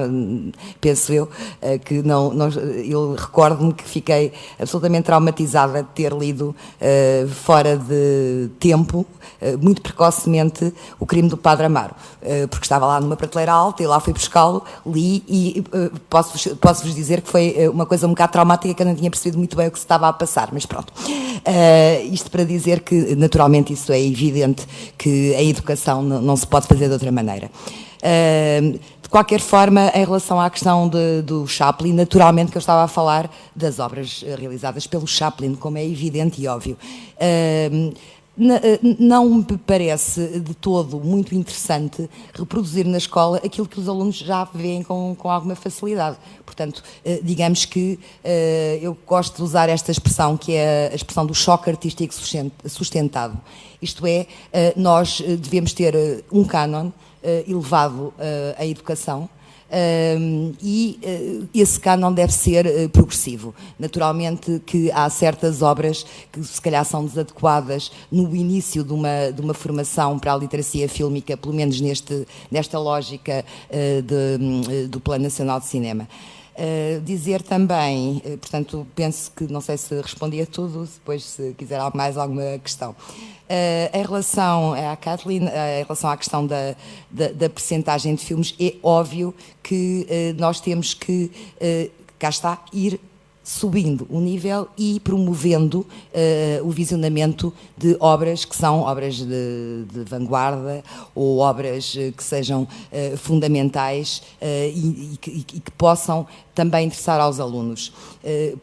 B: penso eu, que eu recordo-me que fiquei absolutamente traumatizada de ter lido fora de tempo, muito precocemente, O Crime do Padre Amaro, porque estava lá numa prateleira alta e lá fui buscá-lo, li e posso-vos dizer que foi uma coisa um bocado traumática, que eu não tinha percebido muito bem o que se estava a passar, mas pronto. Isto para dizer que, naturalmente, isso é evidente, que a educação não se pode fazer de outra maneira. De qualquer forma, em relação à questão do Chaplin, naturalmente que eu estava a falar das obras realizadas pelo Chaplin, como é evidente e óbvio. Não me parece de todo muito interessante reproduzir na escola aquilo que os alunos já veem com alguma facilidade. Portanto, digamos que eu gosto de usar esta expressão, que é a expressão do choque artístico sustentado. Isto é, nós devemos ter um cânon elevado à educação, e esse cânon deve ser progressivo. Naturalmente que há certas obras que se calhar são desadequadas no início de uma formação para a literacia fílmica, pelo menos nesta lógica do Plano Nacional de Cinema. Dizer também, portanto, penso que, não sei se respondi a tudo, depois se quiser mais alguma questão. Em relação à Kathleen, em relação à questão da percentagem de filmes, é óbvio que nós temos que, cá está, ir subindo o nível e promovendo o visionamento de obras que são obras de vanguarda ou obras que sejam fundamentais e que possam também interessar aos alunos.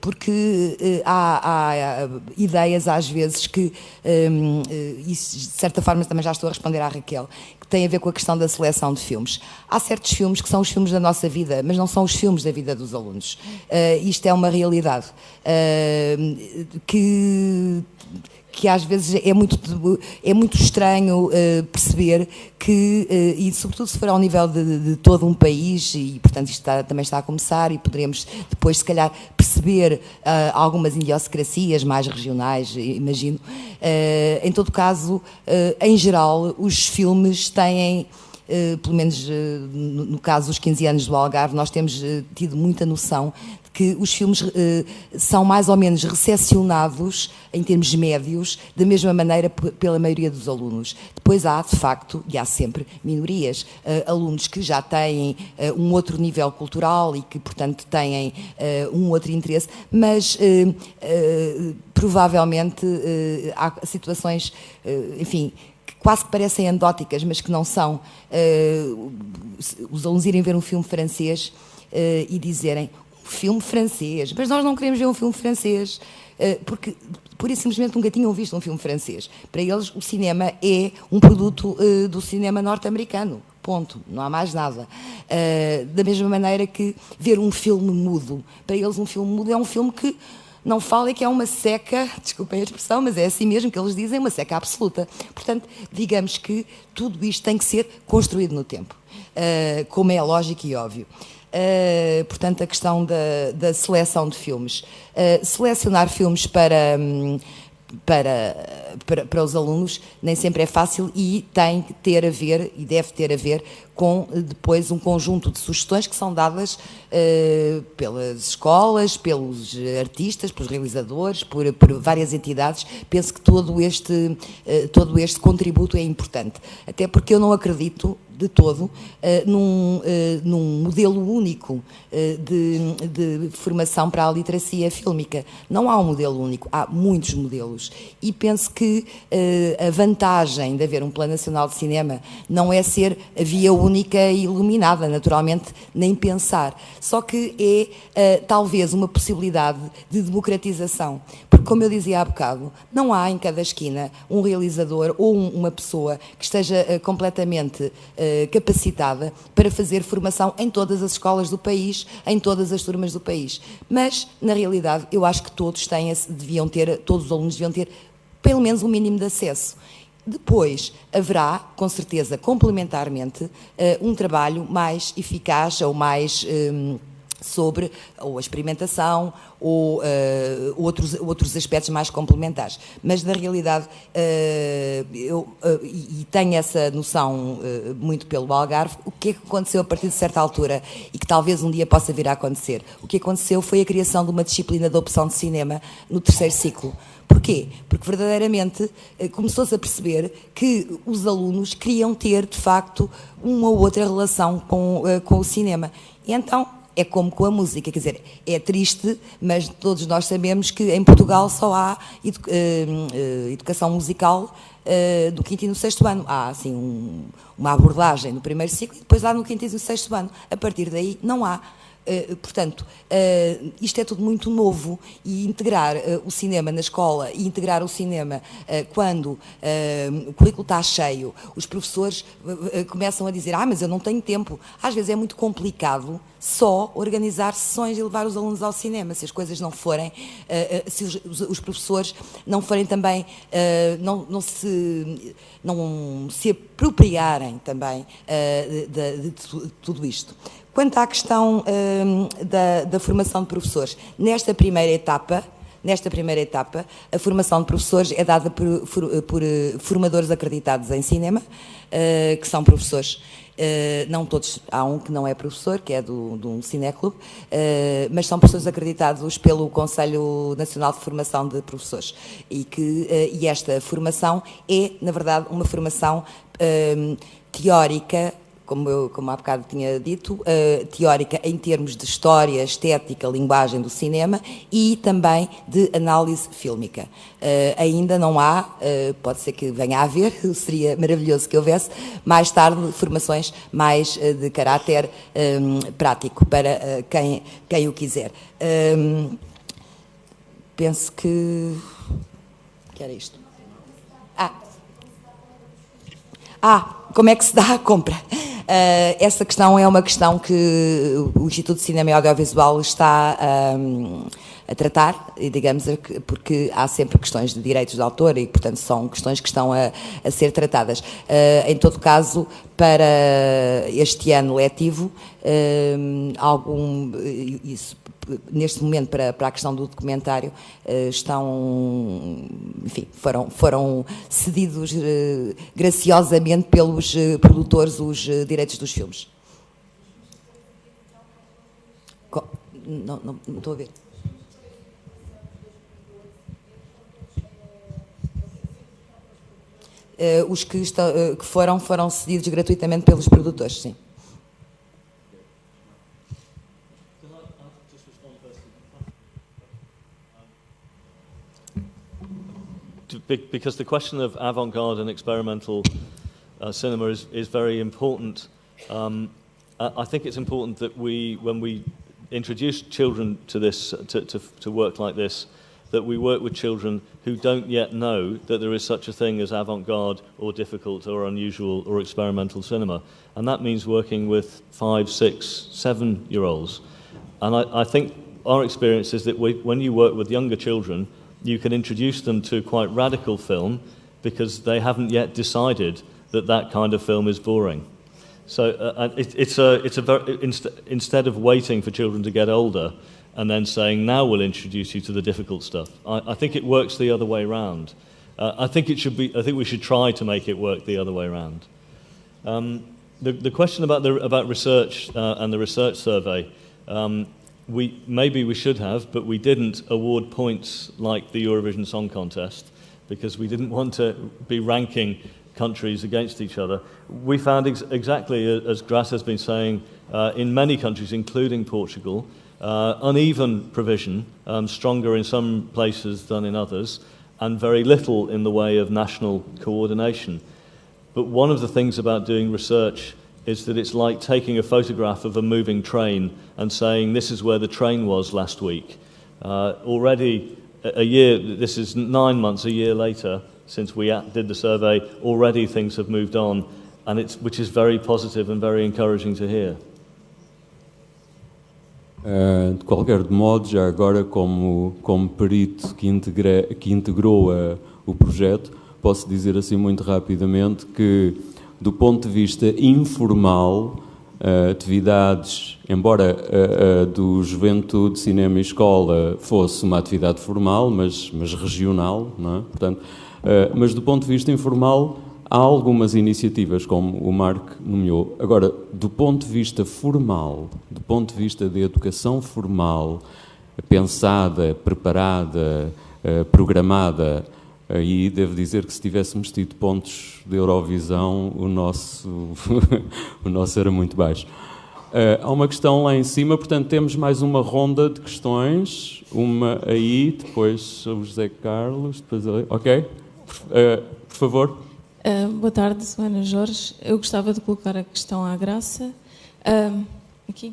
B: Porque há ideias às vezes que, e de certa forma também já estou a responder à Raquel, que tem a ver com a questão da seleção de filmes. Há certos filmes que são os filmes da nossa vida, mas não são os filmes da vida dos alunos. Isto é uma realidade que às vezes é muito estranho perceber que, e sobretudo se for ao nível de todo um país, e portanto isto também está a começar, e poderemos depois se calhar perceber algumas idiosincrasias mais regionais, imagino. Em todo caso, em geral, os filmes têm, pelo menos no caso dos 15 anos do Algarve, nós temos tido muita noção que os filmes são mais ou menos recepcionados em termos médios da mesma maneira pela maioria dos alunos. Depois há, de facto, e há sempre minorias, alunos que já têm um outro nível cultural e que, portanto, têm um outro interesse, mas provavelmente há situações, enfim, que quase que parecem anedóticas, mas que não são. Os alunos irem ver um filme francês e dizerem: filme francês, mas nós não queremos ver um filme francês, porque pura e simplesmente nunca tinham visto um filme francês. Para eles o cinema é um produto do cinema norte-americano, ponto, não há mais nada. Da mesma maneira que ver um filme mudo, para eles um filme mudo é um filme que não fala, e que é uma seca, desculpem a expressão, mas é assim mesmo que eles dizem, uma seca absoluta. Portanto, digamos que tudo isto tem que ser construído no tempo, como é lógico e óbvio. Portanto, a questão da seleção de filmes. Selecionar filmes para os alunos nem sempre é fácil e tem que ter a ver, e deve ter a ver, com depois um conjunto de sugestões que são dadas pelas escolas, pelos artistas, pelos realizadores, por várias entidades. Penso que todo este contributo é importante, até porque eu não acredito de todo num modelo único de formação para a literacia fílmica. Não há um modelo único, há muitos modelos, e penso que a vantagem de haver um Plano Nacional de Cinema não é ser a via única e iluminada, naturalmente, nem pensar, só que é talvez uma possibilidade de democratização, porque, como eu dizia há bocado, não há em cada esquina um realizador ou uma pessoa que esteja completamente capacitada para fazer formação em todas as escolas do país, em todas as turmas do país. Mas, na realidade, eu acho que todos todos os alunos deviam ter pelo menos um mínimo de acesso. Depois haverá, com certeza, complementarmente, um trabalho mais eficaz ou mais sobre ou a experimentação ou outros aspectos mais complementares. Mas, na realidade, eu tenho essa noção muito pelo Algarve, o que é que aconteceu a partir de certa altura e que talvez um dia possa vir a acontecer? O que aconteceu foi a criação de uma disciplina de opção de cinema no 3º ciclo. Porquê? Porque verdadeiramente começou-se a perceber que os alunos queriam ter, de facto, uma ou outra relação com o cinema. E então, é como com a música, quer dizer, é triste, mas todos nós sabemos que em Portugal só há educação musical do 5º e no 6º ano. Há, assim, uma abordagem no 1º ciclo e depois há no 5º e no 6º ano. A partir daí, não há. Portanto, isto é tudo muito novo e integrar o cinema na escola e integrar o cinema quando o currículo está cheio, os professores começam a dizer mas eu não tenho tempo. Às vezes é muito complicado só organizar sessões e levar os alunos ao cinema, se as coisas não forem, se os professores não forem também, não se apropriarem também de tudo isto. Quanto à questão da formação de professores, nesta primeira etapa, a formação de professores é dada por formadores acreditados em cinema, que são professores. Não todos, há um que não é professor, que é de um cineclube, mas são professores acreditados pelo Conselho Nacional de Formação de Professores. E esta formação é, na verdade, uma formação teórica, como há bocado tinha dito, teórica em termos de história, estética, linguagem do cinema e também de análise fílmica. Ainda não há, pode ser que venha a haver, seria maravilhoso que houvesse, mais tarde formações mais de caráter prático para quem o quiser. Penso que era isto. Como é que se dá a compra? Essa questão é uma questão que o Instituto de Cinema e Audiovisual está a tratar, digamos, porque há sempre questões de direitos de autor e, portanto, são questões que estão a ser tratadas. Em todo caso, para este ano letivo, neste momento, para a questão do documentário, foram cedidos graciosamente pelos produtores os direitos dos filmes. Não estou a ver. Os que foram cedidos gratuitamente pelos produtores, sim.
C: Because the question of avant-garde and experimental cinema is very important. I think it's important that when we introduce children to this, to work like this, that we work with children who don't yet know that there is such a thing as avant-garde or difficult or unusual or experimental cinema. And that means working with 5, 6, 7-year-olds. And I think our experience is that when you work with younger children, you can introduce them to quite radical film because they haven't yet decided that kind of film is boring. So instead of waiting for children to get older and then saying, now we'll introduce you to the difficult stuff, I think it works the other way round. I think we should try to make it work the other way round. The question about research and the research survey, maybe we should have, but we didn't award points like the Eurovision Song Contest because we didn't want to be ranking countries against each other. We found exactly, as Gras has been saying, in many countries, including Portugal, uneven provision, stronger in some places than in others, and very little in the way of national coordination. But one of the things about doing research is that it's like taking a photograph of a moving train and saying, this is where the train was last week. Already a year, this is 9 months, a year later, since we did the survey, already things have moved on, which is very positive and very encouraging to hear.
A: De qualquer modo, já agora, como perito que integrou o projeto, posso dizer assim muito rapidamente que, do ponto de vista informal, atividades, embora a do Juventude, Cinema e Escola fosse uma atividade formal, mas regional, não é? Portanto, mas do ponto de vista informal, há algumas iniciativas, como o Marc nomeou. Agora, do ponto de vista formal, do ponto de vista de educação formal, pensada, preparada, programada, aí devo dizer que se tivéssemos tido pontos de Eurovisão, o nosso, o nosso era muito baixo. Há uma questão lá em cima, portanto temos mais uma ronda de questões, uma aí, depois o José Carlos, depois ali, ok? Por favor.
G: Boa tarde, sou Ana Jorge. Eu gostava de colocar a questão à Graça. Aqui.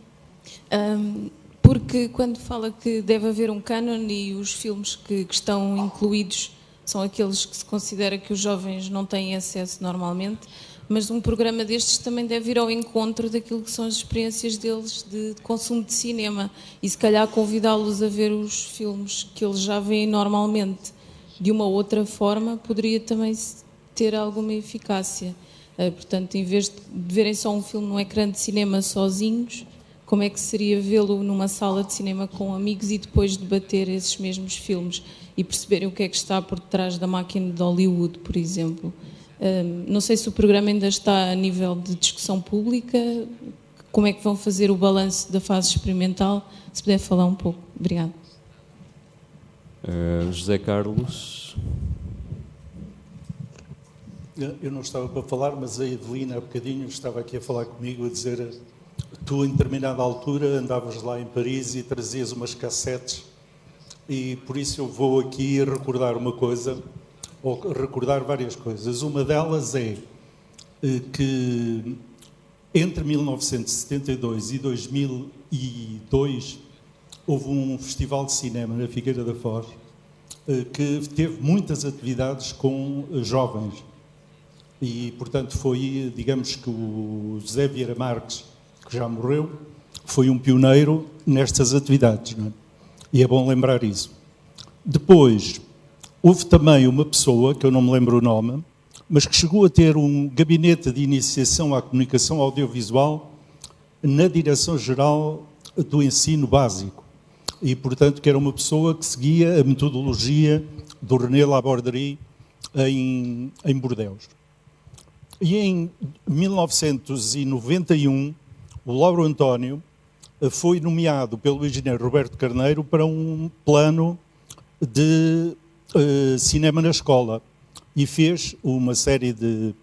G: Porque quando fala que deve haver um cânon e os filmes que estão incluídos são aqueles que se considera que os jovens não têm acesso normalmente, mas um programa destes também deve ir ao encontro daquilo que são as experiências deles de consumo de cinema e se calhar convidá-los a ver os filmes que eles já veem normalmente de uma outra forma poderia também ter alguma eficácia. Portanto, em vez de verem só um filme num ecrã de cinema sozinhos, como é que seria vê-lo numa sala de cinema com amigos e depois debater esses mesmos filmes e perceberem o que é que está por trás da máquina de Hollywood, por exemplo. Não sei se o programa ainda está a nível de discussão pública, como é que vão fazer o balanço da fase experimental, se puder falar um pouco. Obrigada.
A: José Carlos.
H: Eu não estava para falar, mas a Evelina há bocadinho estava aqui a falar comigo, a dizer: tu em determinada altura andavas lá em Paris e trazias umas cassetes, e por isso eu vou aqui recordar uma coisa, ou recordar várias coisas. Uma delas é que entre 1972 e 2002 houve um festival de cinema na Figueira da Foz que teve muitas atividades com jovens. E, portanto, foi, digamos que o José Vieira Marques, que já morreu, foi um pioneiro nestas atividades, não é? E é bom lembrar isso. Depois, houve também uma pessoa, que eu não me lembro o nome, mas que chegou a ter um gabinete de iniciação à comunicação audiovisual na Direção-Geral do Ensino Básico. E, portanto, que era uma pessoa que seguia a metodologia do René Laborderie em Bordeus. E em 1991, o Lauro António foi nomeado pelo engenheiro Roberto Carneiro para um plano de cinema na escola e fez uma série de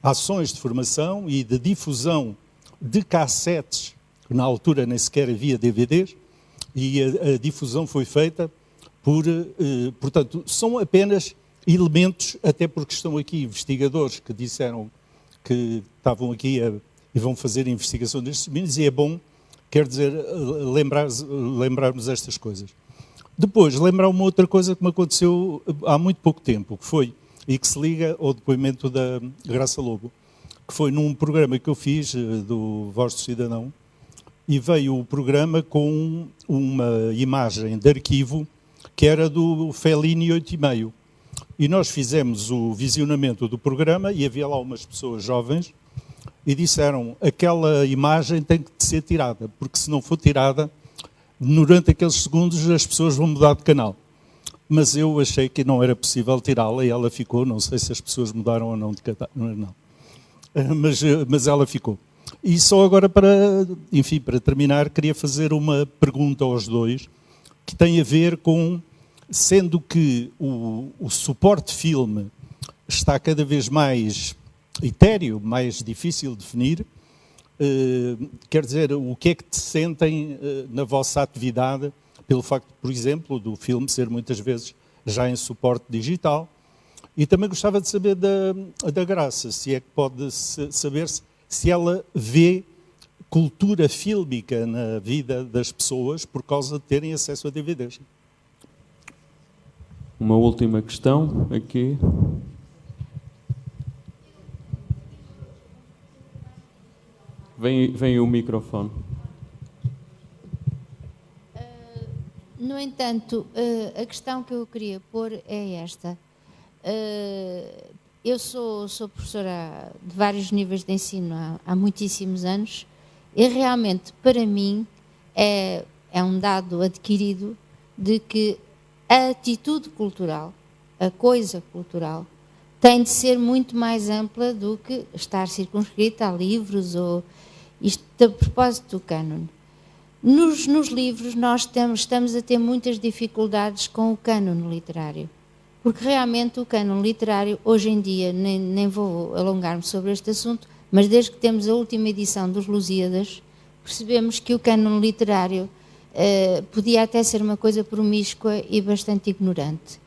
H: ações de formação e de difusão de cassetes, que na altura nem sequer havia DVDs, e a difusão foi feita por... portanto, são apenas elementos, até porque estão aqui investigadores que disseram que estavam aqui e vão fazer investigação destes domínios, e é bom, quer dizer, lembrarmos estas coisas. Depois, lembrar uma outra coisa que me aconteceu há muito pouco tempo, que foi, e que se liga ao depoimento da Graça Lobo, que foi num programa que eu fiz do Voz do Cidadão, e veio o programa com uma imagem de arquivo que era do Fellini 8,5. E nós fizemos o visionamento do programa e havia lá umas pessoas jovens e disseram: aquela imagem tem que ser tirada, porque se não for tirada, durante aqueles segundos as pessoas vão mudar de canal. Mas eu achei que não era possível tirá-la e ela ficou. Não sei se as pessoas mudaram ou não de canal, não. Mas ela ficou. E só agora, para terminar, queria fazer uma pergunta aos dois, que tem a ver com, sendo que o suporte filme está cada vez mais etéreo, mais difícil de definir, quer dizer, o que é que te sentem na vossa atividade pelo facto, por exemplo, do filme ser muitas vezes já em suporte digital? E também gostava de saber da Graça, se é que pode saber-se se ela vê cultura fílmica na vida das pessoas por causa de terem acesso a DVDs.
A: Uma última questão aqui. Vem o microfone.
I: No entanto, a questão que eu queria pôr é esta. Eu sou professora de vários níveis de ensino há muitíssimos anos E realmente, para mim, é um dado adquirido de que a atitude cultural, a coisa cultural, tem de ser muito mais ampla do que estar circunscrita a livros ou... Isto a propósito do cânon. Nos livros nós estamos a ter muitas dificuldades com o cânon literário, porque realmente o cânon literário, hoje em dia, nem vou alongar-me sobre este assunto, mas desde que temos a última edição dos Lusíadas, percebemos que o cânon literário podia até ser uma coisa promíscua e bastante ignorante.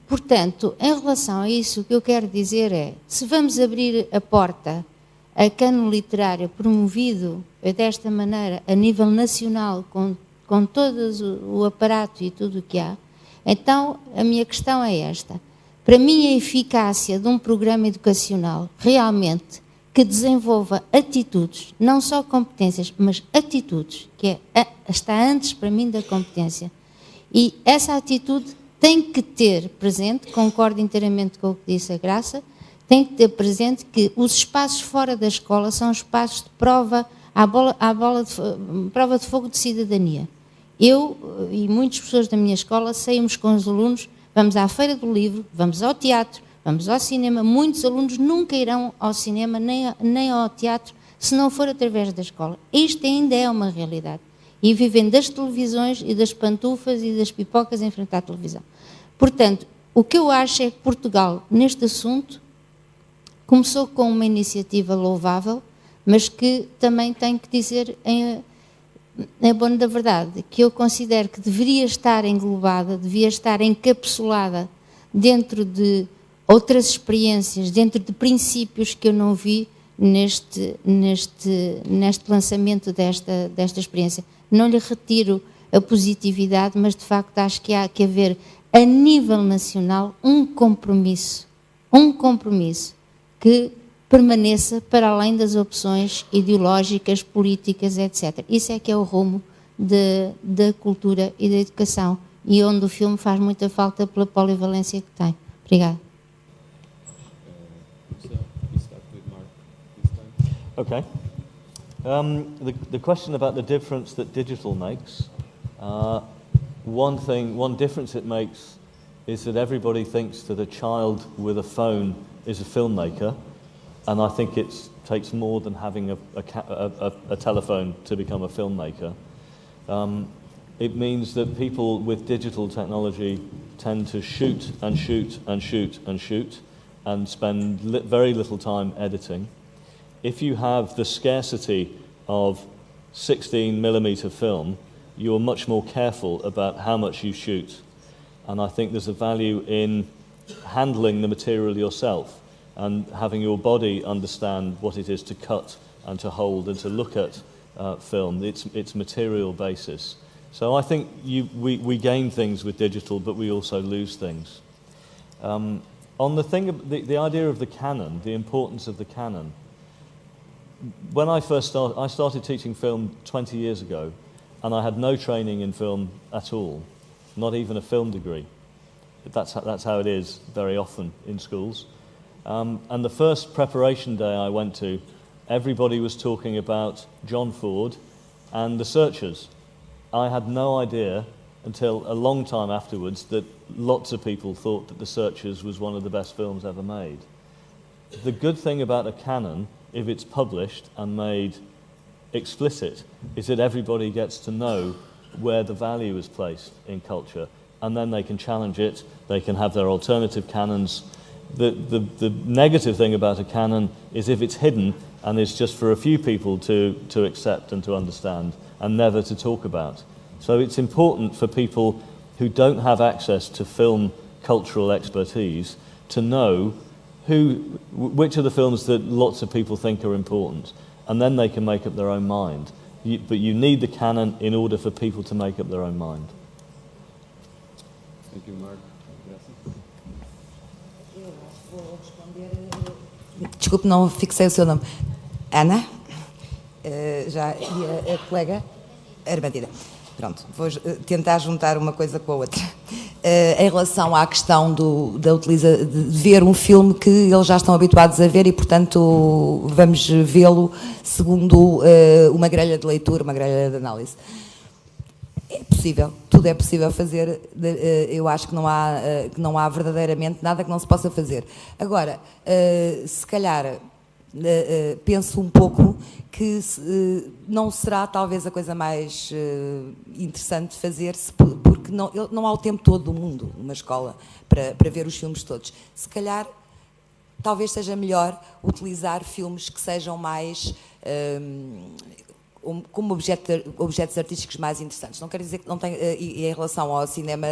I: Portanto, em relação a isso, o que eu quero dizer é, se vamos abrir a porta a cânon literário promovido desta maneira a nível nacional, com todo o aparato e tudo o que há, então a minha questão é esta. Para mim, a eficácia de um programa educacional realmente que desenvolva atitudes, não só competências, mas atitudes, que está antes para mim da competência. E essa atitude tem que ter presente, concordo inteiramente com o que disse a Graça, tem que ter presente que os espaços fora da escola são espaços de prova, prova de fogo de cidadania. Eu e muitas pessoas da minha escola saímos com os alunos, vamos à feira do livro, vamos ao teatro, vamos ao cinema. Muitos alunos nunca irão ao cinema nem ao teatro se não for através da escola. Isto ainda é uma realidade. E vivem das televisões e das pantufas e das pipocas em frente à televisão. Portanto, o que eu acho é que Portugal, neste assunto, começou com uma iniciativa louvável, mas que também tenho que dizer, em abono da verdade, que eu considero que deveria estar englobada, devia estar encapsulada dentro de outras experiências, dentro de princípios que eu não vi neste lançamento desta experiência. Não lhe retiro a positividade, mas de facto acho que há que haver, a nível nacional, um compromisso que permaneça para além das opções ideológicas, políticas, etc. Isso é que é o rumo da cultura e da educação, e onde o filme faz muita falta pela polivalência que tem. Obrigada.
C: Okay. The question about the difference that digital makes, one difference it makes is that everybody thinks that a child with a phone is a filmmaker, and I think it takes more than having a telephone to become a filmmaker. It means that people with digital technology tend to shoot and shoot and shoot and shoot and spend very little time editing. If you have the scarcity of 16mm film, you're much more careful about how much you shoot. And I think there's a value in handling the material yourself and having your body understand what it is to cut and to hold and to look at film, its material basis. So I think we gain things with digital, but we also lose things. On the idea of the canon, the importance of the canon, when I started teaching film 20 years ago, and I had no training in film at all, not even a film degree. That's how it is very often in schools. And the first preparation day I went to, everybody was talking about John Ford and The Searchers. I had no idea until a long time afterwards that lots of people thought that The Searchers was one of the best films ever made. The good thing about a canon, if it's published and made explicit, is that everybody gets to know where the value is placed in culture, and then they can challenge it, they can have their alternative canons. The negative thing about a canon is if it's hidden and is just for a few people to accept and to understand and never to talk about. So it's important for people who don't have access to film cultural expertise to know which are the films that lots of people think are important, and then they can make up their own mind. But you need the canon in order for people to make up their own mind.
A: Thank you, Mark.
B: Eu vou responder. Desculpe, não fixei o seu nome. Ana? E a colega? Armadilha. Pronto, vou tentar juntar uma coisa com a outra. Em relação à questão de ver um filme que eles já estão habituados a ver e, portanto, vamos vê-lo segundo uma grelha de leitura, uma grelha de análise. É possível, tudo é possível fazer. Eu acho que não há verdadeiramente nada que não se possa fazer. Agora, se calhar, penso um pouco que não será talvez a coisa mais interessante de fazer-se, porque não há o tempo todo do mundo numa escola para ver os filmes todos. Se calhar, talvez seja melhor utilizar filmes que sejam mais como objetos artísticos mais interessantes. Não quero dizer que não tem, e em relação ao cinema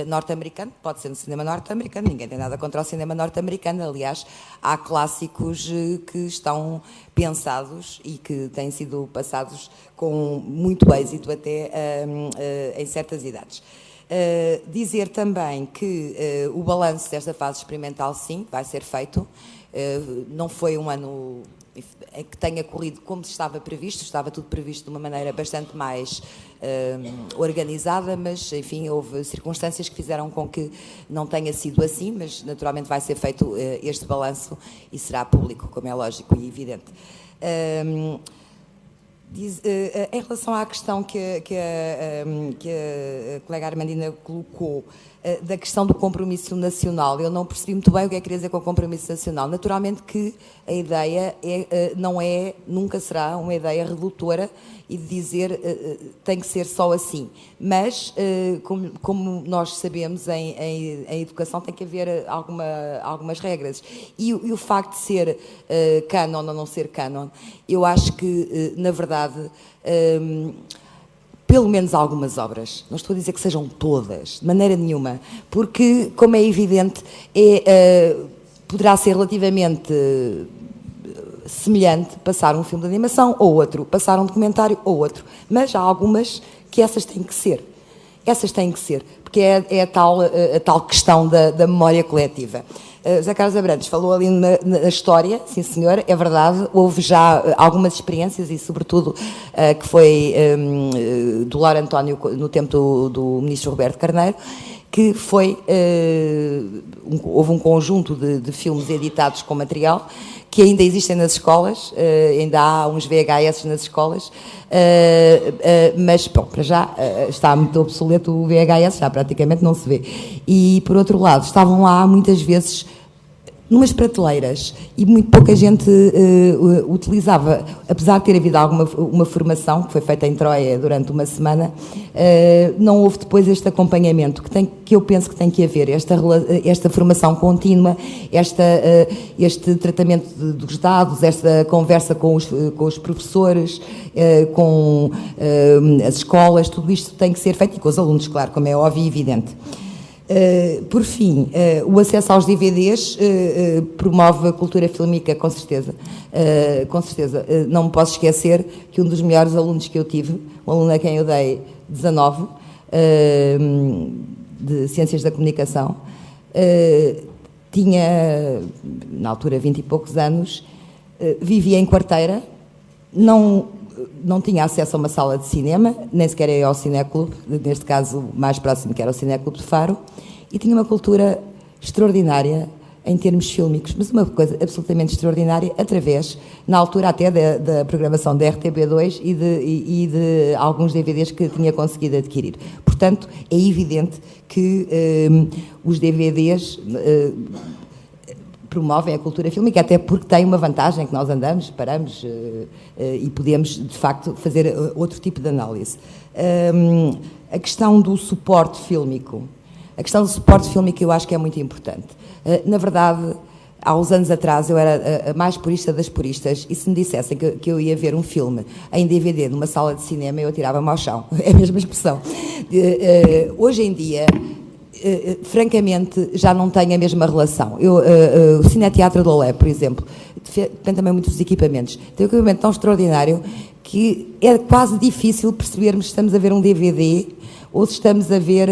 B: norte-americano, pode ser no cinema norte-americano, ninguém tem nada contra o cinema norte-americano, aliás, há clássicos que estão pensados e que têm sido passados com muito êxito até em certas idades. Dizer também que o balanço desta fase experimental, sim, vai ser feito. Não foi um ano que tenha corrido como estava previsto, estava tudo previsto de uma maneira bastante mais organizada, mas, enfim, houve circunstâncias que fizeram com que não tenha sido assim, mas naturalmente vai ser feito este balanço e será público, como é lógico e evidente. Em relação à questão que a colega Armandina colocou, da questão do compromisso nacional, eu não percebi muito bem o que é que queria dizer com o compromisso nacional. Naturalmente que a ideia nunca será uma ideia redutora e de dizer tem que ser só assim. Mas, como nós sabemos, em educação tem que haver algumas regras. E o facto de ser cânon ou não ser cânon, eu acho que, na verdade, pelo menos algumas obras, não estou a dizer que sejam todas, de maneira nenhuma, porque, como é evidente, poderá ser relativamente semelhante passar um filme de animação ou outro, passar um documentário ou outro, mas há algumas que essas têm que ser. Essas têm que ser, porque é a tal questão da memória coletiva. José Carlos Abrantes falou ali na história, sim senhor, é verdade, houve já algumas experiências e sobretudo que foi do Lar António no tempo do ministro Roberto Carneiro, que foi, houve um conjunto de filmes editados com material que ainda existem nas escolas, ainda há uns VHS nas escolas, mas, bom, para já está muito obsoleto o VHS, já praticamente não se vê. E, por outro lado, estavam lá muitas vezes numas prateleiras e muito pouca gente utilizava, apesar de ter havido uma formação que foi feita em Troia durante uma semana, não houve depois este acompanhamento que eu penso que tem que haver, esta formação contínua, este tratamento dos dados, esta conversa com os professores, com as escolas, tudo isto tem que ser feito, e com os alunos, claro, como é óbvio e evidente. Por fim, o acesso aos DVDs promove a cultura fílmica, com certeza. Com certeza. Não me posso esquecer que um dos melhores alunos que eu tive, um aluno a quem eu dei 19, de Ciências da Comunicação, tinha, na altura, 20 e poucos anos, vivia em quarteira, não tinha acesso a uma sala de cinema, nem sequer ia ao Cineclube, neste caso mais próximo que era o Cineclube de Faro, e tinha uma cultura extraordinária em termos fílmicos, mas uma coisa absolutamente extraordinária, através, na altura até da programação da RTP2 e de alguns DVDs que tinha conseguido adquirir. Portanto, é evidente que os DVDs promovem a cultura fílmica, até porque tem uma vantagem que nós andamos, paramos e podemos, de facto, fazer outro tipo de análise. A questão do suporte fílmico. A questão do suporte fílmico eu acho que é muito importante. Na verdade, há uns anos atrás eu era a mais purista das puristas e se me dissessem que eu ia ver um filme em DVD numa sala de cinema, eu atirava-me ao chão. É a mesma expressão. Hoje em dia, francamente, já não tenho a mesma relação. O Cineteatro do Olé, por exemplo, tem também muitos equipamentos. Tem um equipamento tão extraordinário que é quase difícil percebermos se estamos a ver um DVD ou se estamos a ver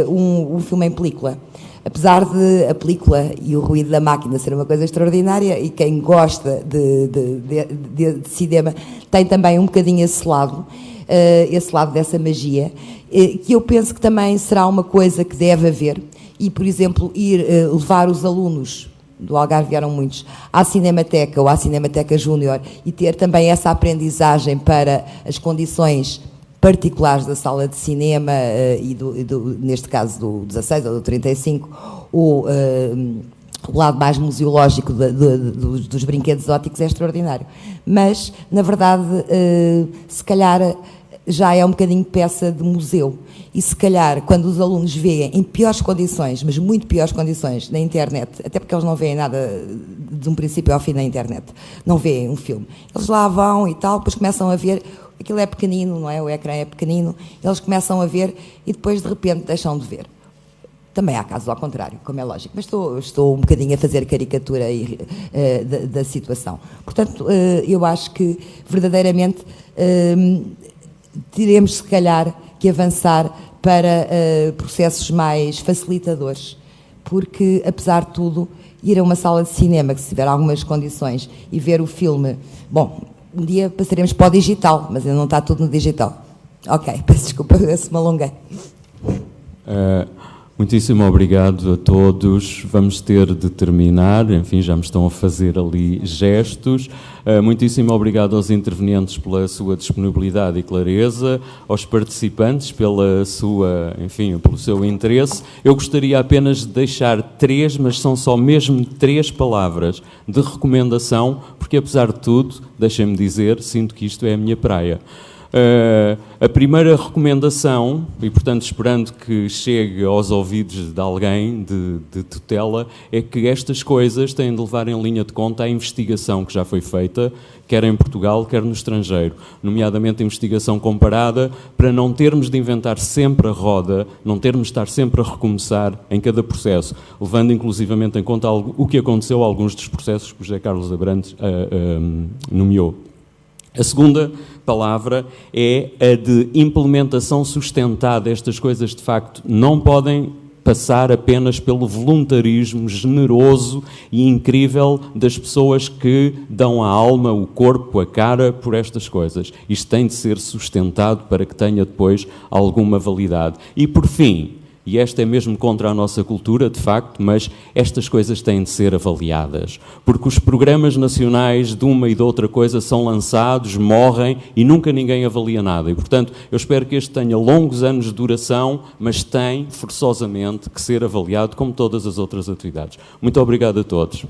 B: um filme em película. Apesar de a película e o ruído da máquina ser uma coisa extraordinária, e quem gosta de cinema tem também um bocadinho esse lado, esse lado dessa magia, que eu penso que também será uma coisa que deve haver, e, por exemplo, levar os alunos, do Algarve vieram muitos, à Cinemateca ou à Cinemateca Júnior, e ter também essa aprendizagem para as condições particulares da sala de cinema, neste caso do 16 ou do 35, o lado mais museológico dos brinquedos exóticos é extraordinário. Mas, na verdade, se calhar já é um bocadinho peça de museu. E se calhar, quando os alunos veem em piores condições, mas muito piores condições, na internet, até porque eles não veem nada de um princípio ao fim na internet, não veem um filme. Eles lá vão e tal, depois começam a ver, aquilo é pequenino, não é? O ecrã é pequenino, eles começam a ver e depois, de repente, deixam de ver. Também há casos ao contrário, como é lógico, mas estou um bocadinho a fazer caricatura aí, da situação. Portanto, eu acho que, verdadeiramente, teremos, se calhar, que avançar para processos mais facilitadores, porque, apesar de tudo, ir a uma sala de cinema, que se tiver algumas condições, e ver o filme... Bom, um dia passaremos para o digital, mas ainda não está tudo no digital. Ok, peço desculpa se me alonguei.
A: Muitíssimo obrigado a todos. Vamos ter de terminar, enfim, já me estão a fazer ali gestos. Muitíssimo obrigado aos intervenientes pela sua disponibilidade e clareza, aos participantes pela sua, enfim, pelo seu interesse. Eu gostaria apenas de deixar 3, mas são só mesmo 3 palavras de recomendação, porque apesar de tudo, deixem-me dizer, sinto que isto é a minha praia. A primeira recomendação, e portanto esperando que chegue aos ouvidos de alguém de tutela, é que estas coisas têm de levar em linha de conta a investigação que já foi feita, quer em Portugal, quer no estrangeiro, nomeadamente a investigação comparada, para não termos de inventar sempre a roda, não termos de estar sempre a recomeçar em cada processo, levando inclusivamente em conta o que aconteceu a alguns dos processos que o José Carlos Abrantes nomeou. A segunda palavra é a de implementação sustentada. Estas coisas, de facto, não podem passar apenas pelo voluntarismo generoso e incrível das pessoas que dão a alma, o corpo, a cara por estas coisas. Isto tem de ser sustentado para que tenha depois alguma validade. E, por fim, e esta é mesmo contra a nossa cultura, de facto, mas estas coisas têm de ser avaliadas, porque os programas nacionais de uma e de outra coisa são lançados, morrem e nunca ninguém avalia nada. E, portanto, eu espero que este tenha longos anos de duração, mas tem, forçosamente, que ser avaliado como todas as outras atividades. Muito obrigado a todos.